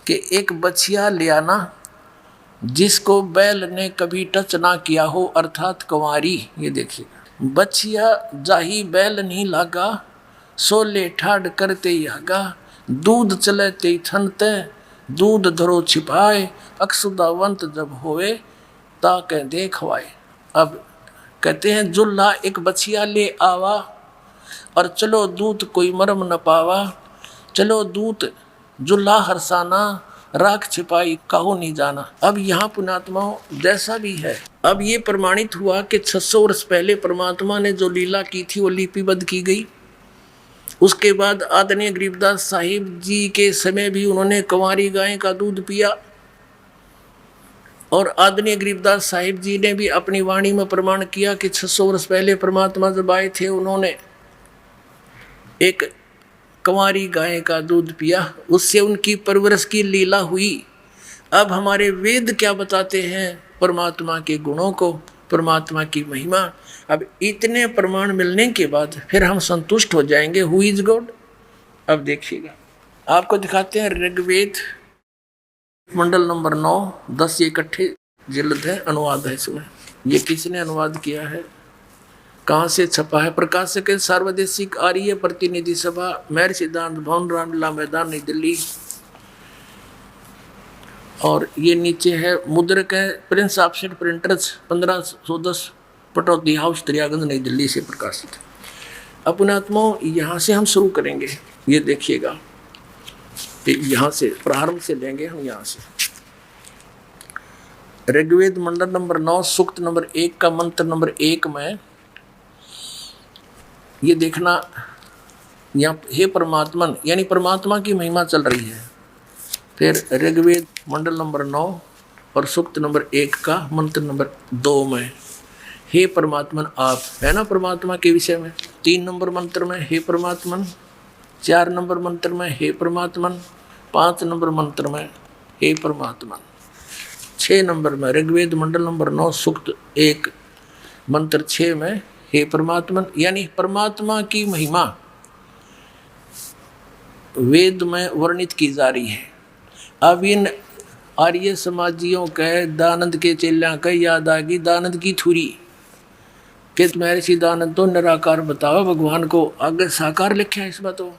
कि एक बछिया ले आना जिसको बैल ने कभी टच ना किया हो, अर्थात कुंवारी। ये देखिए, बछिया जाही बैल नहीं लागा, सो ले ठाड करते आगा। दूध चले ते थनते, दूध धरो छिपाए, अक्षुदावंत जब होवे ता कह दे खवाए। अब कहते हैं जुल्हा एक बछिया ले आवा और चलो दूत कोई मरम न पावा, चलो दूत जुल्हा हरसाना राख छिपाई काहू नहीं जाना। अब यहाँ पुण्यात्माओं जैसा भी है, अब ये प्रमाणित हुआ कि 600 वर्ष पहले परमात्मा ने जो लीला की थी वो लिपिबद्ध की गई। उसके बाद आदरणीय गरीबदास साहिब जी के समय भी उन्होंने कंवारी गाय का दूध पिया, और आदरणीय गरीबदास साहिब जी ने भी अपनी वाणी में प्रमाण किया कि 600 वर्ष पहले परमात्मा जब आए थे उन्होंने एक कंवारी गाय का दूध पिया, उससे उनकी परवरिश की लीला हुई। अब हमारे वेद क्या बताते हैं परमात्मा के गुणों को, परमात्मा की महिमा। अब इतने प्रमाण मिलने के बाद फिर हम संतुष्ट हो जाएंगे हु इज गॉड। अब देखिएगा, आपको दिखाते हैं ऋग्वेद मंडल नंबर 9, 10 ये इकट्ठे जिल्द है, अनुवाद है इसमें। ये किसने अनुवाद किया है, कहाँ से छपा है? प्रकाशक सार्वदेशिक आर्य प्रतिनिधि सभा, महर्षि सिद्धांत भवन, रामलीला मैदान, नई दिल्ली। और ये नीचे है मुद्रक है Prince offset printers 1510 Pataudi house Daryaganj नई दिल्ली से प्रकाशित। अपने आत्माओं यहाँ से हम शुरू करेंगे। ये देखिएगा, यहाँ से प्रारंभ से लेंगे हम। यहाँ से ऋग्वेद मंडल नंबर 9 सूक्त नंबर 1 का मंत्र नंबर 1 में ये देखना, यहाँ हे परमात्मन यानी परमात्मा की महिमा चल रही है। फिर ऋग्वेद मंडल नंबर 9 और सूक्त नंबर 1 का मंत्र नंबर 2 में हे परमात्मन आप, है ना परमात्मा के विषय में। 3 नंबर मंत्र में हे परमात्मन, 4 नंबर मंत्र में हे परमात्मन, 5 नंबर मंत्र में हे परमात्मन, 6 नंबर में ऋग्वेद मंडल नंबर 9 सूक्त 1 मंत्र 6 में हे परमात्मन, यानी परमात्मा की महिमा वेद में वर्णित की जा रही है। अब इन आर्य समाजियों के दानंद के चेल्या का याद आ गई दानंद की थुरी कि महर्षि दानंद तो निराकार बताओ भगवान को, आगे साकार लिखा है इसमें तो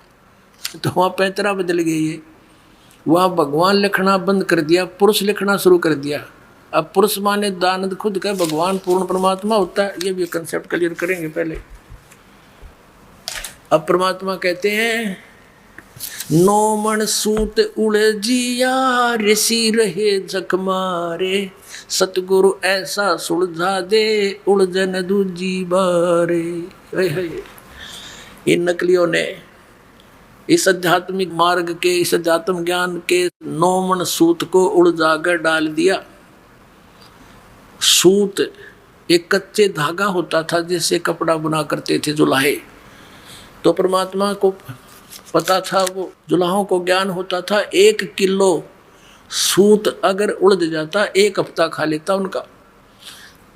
वहाँ पैतरा बदल गई है। वहाँ भगवान लिखना बंद कर दिया, पुरुष लिखना शुरू कर दिया। अब पुरुष माने दानंद खुद का भगवान पूर्ण परमात्मा होता है, ये भी कंसेप्ट क्लियर करेंगे पहले। अब परमात्मा कहते हैं नो मन सूत उलझिया ऋषि रहे जख मारे, सतगुरु ऐसा सुलझा दे उलझन दूजी बारे। इन नकलियों ने इस आध्यात्मिक मार्ग के, इस अध्यात्म ज्ञान के 9 मन सूत को उलझा कर डाल दिया। सूत एक कच्चे धागा होता था जिससे कपड़ा बुना करते थे जुलाहे। तो परमात्मा को पता था, वो जुलाहों को ज्ञान होता था 1 किलो सूत अगर उलझ जाता 1 हफ्ता खा लेता उनका।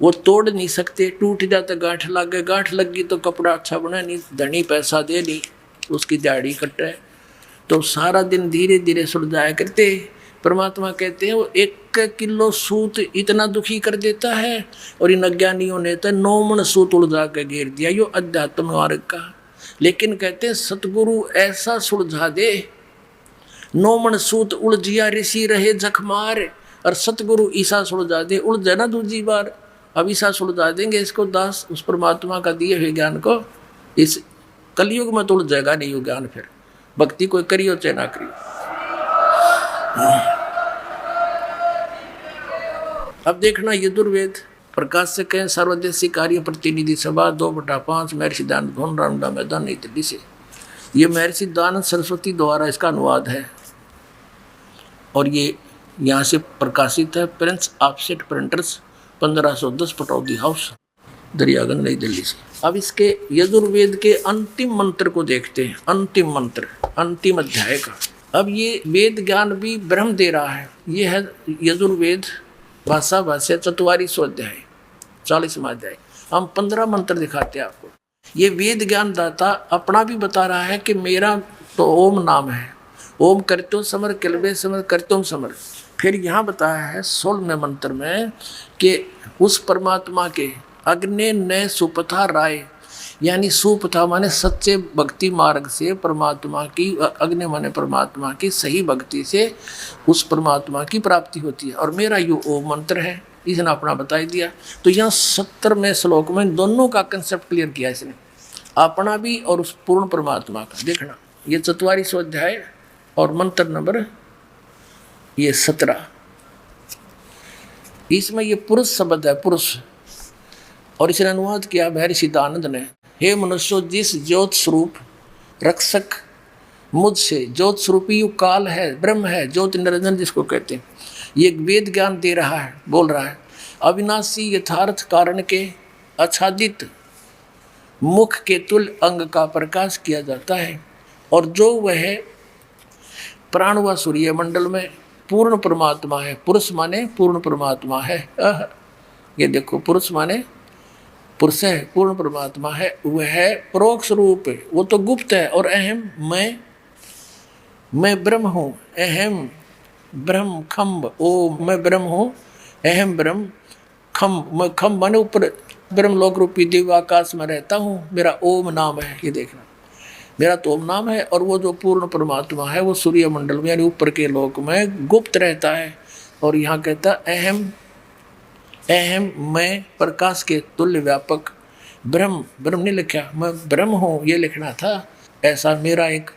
वो तोड़ नहीं सकते, टूट जाता, गांठ लग गए, गांठ लगी तो कपड़ा अच्छा बना नहीं, धनी पैसा दे नहीं, उसकी दाढ़ी कटे। तो सारा दिन धीरे धीरे सुलझाया करते। परमात्मा कहते हैं वो 1 किलो सूत इतना दुखी कर देता है, और इन अज्ञानियों ने तो 9 मन सूत उलझा के घेर दिया यो अध्यात्म मार्ग का। लेकिन कहते हैं सतगुरु ऐसा सुलझा दे, 9 मन सूत उलझिया ऋषि रहे जखमार, और सतगुरु ईसा सुलझा दे उलझे ना दूजी बार। अब ईसा सुलझा देंगे इसको दास, उस परमात्मा का दिए हुए ज्ञान को। इस कलयुग में तो उलझेगा नहीं वो ज्ञान, फिर भक्ति कोई करियो चाहे ना करियो। अब देखना यजुर्वेद प्रकाशक है सर्वदेशिक कार्य प्रतिनिधि सभा 2/5 महर्षि दानंद भवन रामलीला मैदान नई दिल्ली से। ये महर्षि दानंद सरस्वती द्वारा इसका अनुवाद है, और ये यहाँ से प्रकाशित है Prince offset printers 1510 Pataudi house Daryaganj नई दिल्ली से। अब इसके यजुर्वेद के अंतिम मंत्र को देखते हैं, अंतिम मंत्र अंतिम अध्याय का। अब ये वेद ज्ञान भी ब्रह्म दे रहा है। ये है यजुर्वेद भाषा भाष्य 44वां अध्याय 40वां अध्याय। हम 15 मंत्र दिखाते हैं आपको। ये वेद ज्ञान दाता अपना भी बता रहा है कि मेरा तो ओम नाम है, ओम करतो समर किलबे समर करतोम समर। फिर यहाँ बताया है 16वें मंत्र में कि उस परमात्मा के अग्नि ने सुपथा राय, यानी सुपथा माने सच्चे भक्ति मार्ग से परमात्मा की, अग्नि माने परमात्मा की सही भक्ति से उस परमात्मा की प्राप्ति होती है। और मेरा यो ओम मंत्र है। इसने अपना बता ही दिया। तो यहाँ 70वें श्लोक में दोनों का कंसेप्ट क्लियर किया इसने, अपना भी और उस पूर्ण परमात्मा का। देखना ये 44वां अध्याय और मंत्र नंबर ये 17, इसमें ये पुरुष शब्द है, पुरुष। और इसने अनुवाद किया भैर सिद्धानंद ने, हे मनुष्यों, जिस ज्योत स्वरूप रक्षक मुझसे, ज्योत स्वरूपी यु काल है, ब्रह्म है, ज्योत निरंजन जिसको कहते हैं, ये वेद ज्ञान दे रहा है, बोल रहा है। अविनाशी यथार्थ कारण के आच्छादित मुख के तुल्य अंग का प्रकाश किया जाता है, और जो वह प्राण व सूर्य मंडल में पूर्ण परमात्मा है। पुरुष माने पूर्ण परमात्मा है। ये देखो, पुरुष माने पुरुष है, पूर्ण परमात्मा है, वह परोक्ष रूप है, वो तो गुप्त है। और अहम मैं ब्रह्म हूँ, अहम ब्रह्म खम्ब, ओ मैं ब्रह्म हूँ, अहम ब्रह्म खम्ब, मैं खम्ब माने ऊपर ब्रह्म लोक रूपी दिव्य आकाश में रहता हूँ, मेरा ओम नाम है। ये देखना, मेरा तो ओम नाम है। और वो जो पूर्ण परमात्मा है वो सूर्य मंडल में यानी ऊपर के लोक में गुप्त रहता है। और यहाँ कहता अहम मैं प्रकाश के तुल्य व्यापक ब्रह्म, ब्रह्म नहीं लिखा, मैं ब्रह्म हूँ ये लिखना था, ऐसा मेरा एक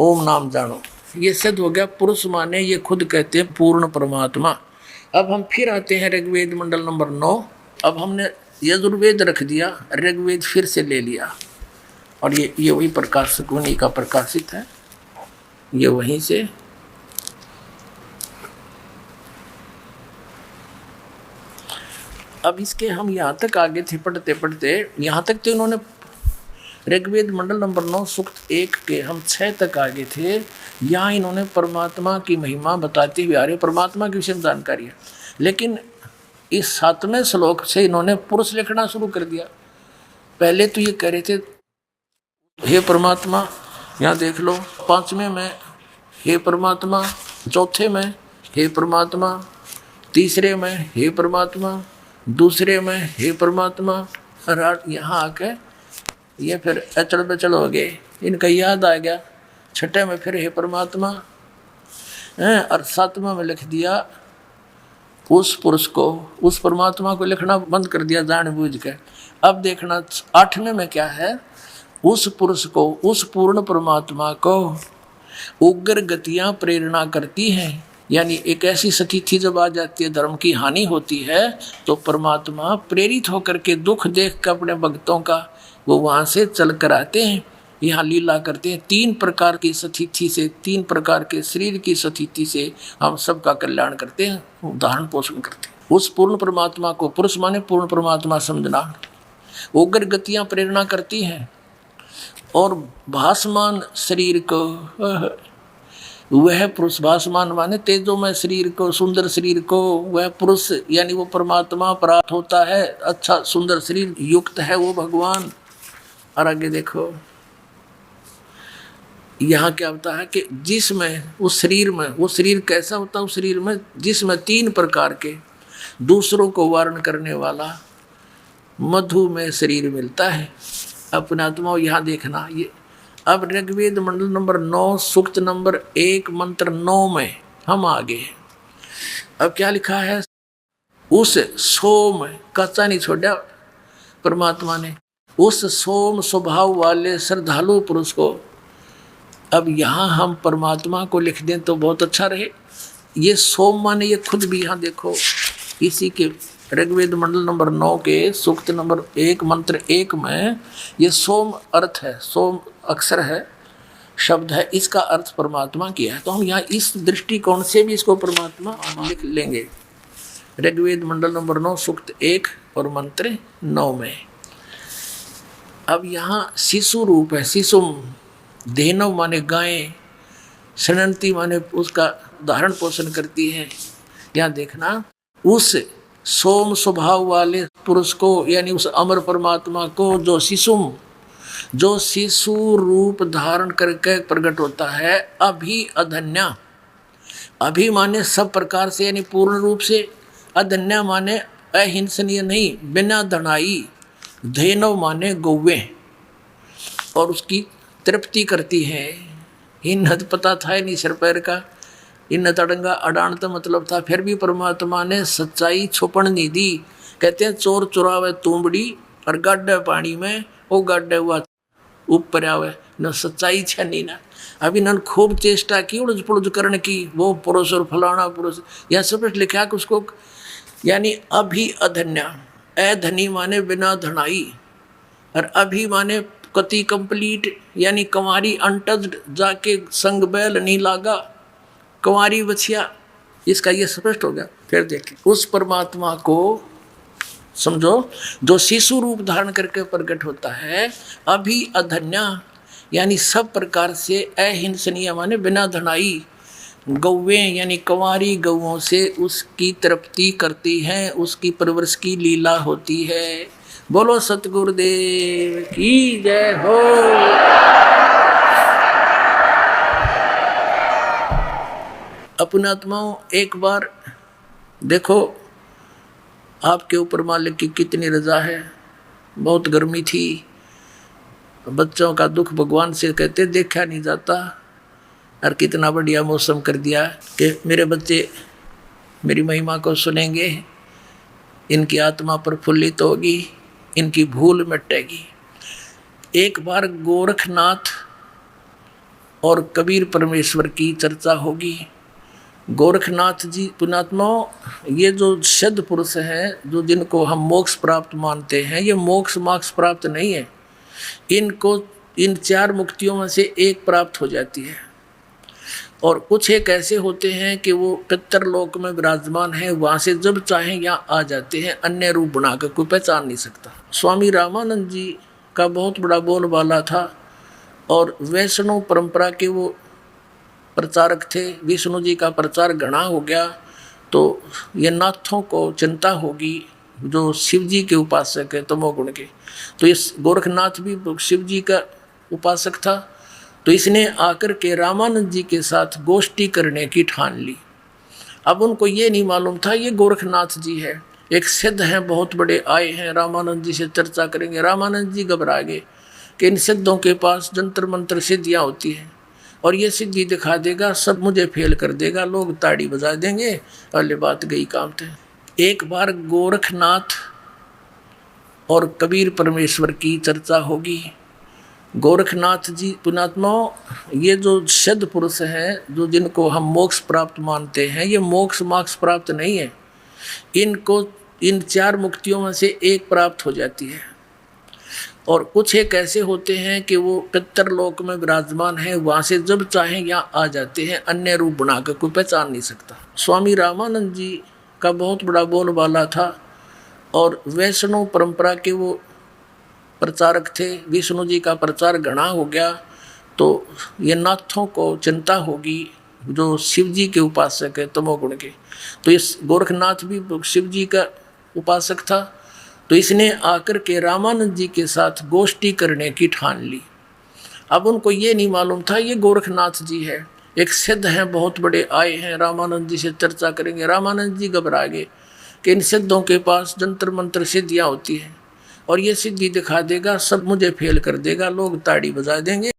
ओम नाम जानो। ये सिद्ध हो गया। पुरुष माने ये खुद कहते हैं पूर्ण परमात्मा। अब हम फिर आते हैं ऋग्वेद मंडल नंबर 9। अब हमने यजुर्वेद रख दिया, ऋग्वेद फिर से ले लिया, और ये वही प्रकाशक उन्हीं का प्रकाशित है, ये वहीं से। अब इसके हम यहाँ तक आगे थे, पढ़ते पढ़ते यहाँ तक तो इन्होंने ऋग्वेद मंडल नंबर 9 सूक्त 1 के हम 6 तक आगे थे। यहाँ इन्होंने परमात्मा की महिमा बताते हुए आ रहे, परमात्मा की विषय जानकारी है। लेकिन इस 7वें श्लोक से इन्होंने पुरुष लिखना शुरू कर दिया। पहले तो ये कह रहे थे हे परमात्मा, यहाँ देख लो 5वें में हे परमात्मा, चौथे में हे परमात्मा, तीसरे में हे परमात्मा, दूसरे में हे परमात्मा, और यहाँ आके ये फिर अचल बचल हो गए, इनका याद आ गया। छठे में फिर हे परमात्मा, और 7वें में लिख दिया उस पुरुष को, उस परमात्मा को लिखना बंद कर दिया जानबूझ के। अब देखना 8वें में क्या है, उस पुरुष को, उस पूर्ण परमात्मा को उग्र गतियां प्रेरणा करती हैं। यानी एक ऐसी स्थिति जब आ जाती है, धर्म की हानि होती है, तो परमात्मा प्रेरित होकर के दुख देख कर अपने भक्तों का वो वहाँ से चल कर आते हैं, यहाँ लीला करते हैं। 3 प्रकार की स्थिति से, 3 प्रकार के शरीर की स्थिति से हम सबका कल्याण करते हैं, उदाहरण पोषण करते हैं। उस पूर्ण परमात्मा को, पुरुष माने पूर्ण परमात्मा समझना, उग्र गतियाँ प्रेरणा करती हैं। और भासमान शरीर को, वह पुरुष, भासमान माने तेजोमय शरीर को, सुंदर शरीर को, वह पुरुष यानी वो परमात्मा प्राप्त होता है। अच्छा सुंदर शरीर युक्त है वो भगवान। और आगे देखो यहाँ क्या होता है कि जिसमें उस शरीर में, वो शरीर कैसा होता है, उस शरीर में जिसमें 3 प्रकार के दूसरों को वारण करने वाला मधु में शरीर मिलता है। अपना आत्मा यहाँ देखना। ये अब ऋग्वेद मंडल नंबर 9 सूक्त नंबर 1 मंत्र 9 में हम आगे। अब क्या लिखा है, उस सोम, कच्चा नहीं छोड़ा परमात्मा ने, उस सोम स्वभाव वाले श्रद्धालु पुरुष को। अब यहाँ हम परमात्मा को लिख दें तो बहुत अच्छा रहे। ये सोम माने ये खुद भी, यहाँ देखो इसी के ऋग्वेद मंडल नंबर 9 के सूक्त नंबर 1 मंत्र 1 में ये सोम अर्थ है, सोम अक्षर है, शब्द है, इसका अर्थ परमात्मा किया है। तो हम यहाँ इस दृष्टिकोण से भी इसको परमात्मा लिख लेंगे। ऋग्वेद मंडल नंबर 9 सूक्त 1 और मंत्र 9 में। अब यहाँ शिशु रूप है, शिशुम, धेनव माने गायें, सनंती माने उसका धारण पोषण करती है। यहाँ देखना, उस सोम स्वभाव वाले पुरुष को यानी उस अमर परमात्मा को जो शिशुम, जो शिशु रूप धारण करके प्रकट होता है, अभी अधन्या, अभी माने सब प्रकार से यानी पूर्ण रूप से, अधन्या माने अहिंसनीय नहीं, बिना धनाई, धेनव माने गौवें, और उसकी तृप्ति करती है। इन हद पता था नहीं सिर पैर का, इन तड़ंगा अडान तो मतलब था, फिर भी परमात्मा ने सच्चाई छुपन नहीं दी। कहते हैं चोर चुरावे तुमड़ी और गाड्डे पानी में वो गाड्डे हुआ ऊपर आवे न, सच्चाई छनी ना। अभी न खूब चेष्टा की उड़ज पुड़ज करने की, वो पुरुष और फलाना पुरुष, यह सब लिखा कि उसको यानी अभी अधन्या, अधनी माने बिना धनाई, और अभी माने कति कंप्लीट यानी कंवारी अनटच्ड, जाके संग बैल नहीं लागा, कंवारी बछिया, इसका ये स्पष्ट हो गया। फिर देखिए उस परमात्मा को समझो जो शिशु रूप धारण करके प्रकट होता है, अभी अधन्या यानी सब प्रकार से अहिंसनीय माने बिना धनाई, गौवें यानी कंवारी गौओं से उसकी तृप्ति करती हैं, उसकी परवरिश की लीला होती है। बोलो सतगुरुदेव की जय हो। अपनात्माओं एक बार देखो आपके ऊपर मालिक की कितनी रजा है। बहुत गर्मी थी, बच्चों का दुख भगवान से कहते देखा नहीं जाता, और कितना बढ़िया मौसम कर दिया कि मेरे बच्चे मेरी महिमा को सुनेंगे, इनकी आत्मा प्रफुल्लित होगी, इनकी भूल मिटेगी। एक बार गोरखनाथ और कबीर परमेश्वर की चर्चा होगी। गोरखनाथ जी पुणात्माओं, ये जो सिद्ध पुरुष हैं, जो जिनको हम मोक्ष प्राप्त मानते हैं, ये मोक्ष मोक्ष प्राप्त नहीं है, इनको इन चार मुक्तियों में से एक प्राप्त हो जाती है। और कुछ एक ऐसे होते हैं कि वो पितरलोक में विराजमान है, वहाँ से जब चाहें यहाँ आ जाते हैं, अन्य रूप बनाकर कोई पहचान नहीं सकता। स्वामी रामानंद जी का बहुत बड़ा बोलबाला था, और वैष्णव परंपरा के वो प्रचारक थे। विष्णु जी का प्रचार घना हो गया तो ये नाथों को चिंता होगी, जो शिव जी के उपासक है तमोगुण के। तो इस गोरखनाथ भी शिव जी का उपासक था, तो इसने आकर के रामानंद जी के साथ गोष्ठी करने की ठान ली। अब उनको ये नहीं मालूम था ये गोरखनाथ जी है, एक सिद्ध हैं बहुत बड़े आए हैं, रामानंद जी से चर्चा करेंगे। रामानंद जी घबरा गए कि इन सिद्धों के पास जंतर मंत्र सिद्धियाँ होती हैं, और ये सिद्धि दिखा देगा, सब मुझे फेल कर देगा, लोग ताड़ी बजा देंगे, पहले बात गई काम थे। एक बार गोरखनाथ और कबीर परमेश्वर की चर्चा होगी। गोरखनाथ जी पुणात्माओं, ये जो सिद्ध पुरुष हैं, जो जिनको हम मोक्ष प्राप्त मानते हैं, ये मोक्ष मोक्ष प्राप्त नहीं है, इनको इन चार मुक्तियों में से एक प्राप्त हो जाती है। और कुछ एक ऐसे होते हैं कि वो पितरलोक में विराजमान है, वहाँ से जब चाहें यहाँ आ जाते हैं, अन्य रूप बनाकर कोई पहचान नहीं सकता। स्वामी रामानंद जी का बहुत बड़ा बोलबाला था, और वैष्णव परंपरा के वो प्रचारक थे। विष्णु जी का प्रचार घना हो गया तो ये नाथों को चिंता होगी, जो शिव जी के उपासक है तमोगुण के। तो इस गोरखनाथ भी शिव जी का उपासक था, तो इसने आकर के रामानंद जी के साथ गोष्ठी करने की ठान ली। अब उनको ये नहीं मालूम था ये गोरखनाथ जी है, एक सिद्ध हैं बहुत बड़े आए हैं, रामानंद जी से चर्चा करेंगे। रामानंद जी घबरा गए कि इन सिद्धों के पास जंतर मंत्र सिद्धियाँ होती हैं, और ये सिद्धि दिखा देगा, सब मुझे फेल कर देगा, लोग ताड़ी बजा देंगे,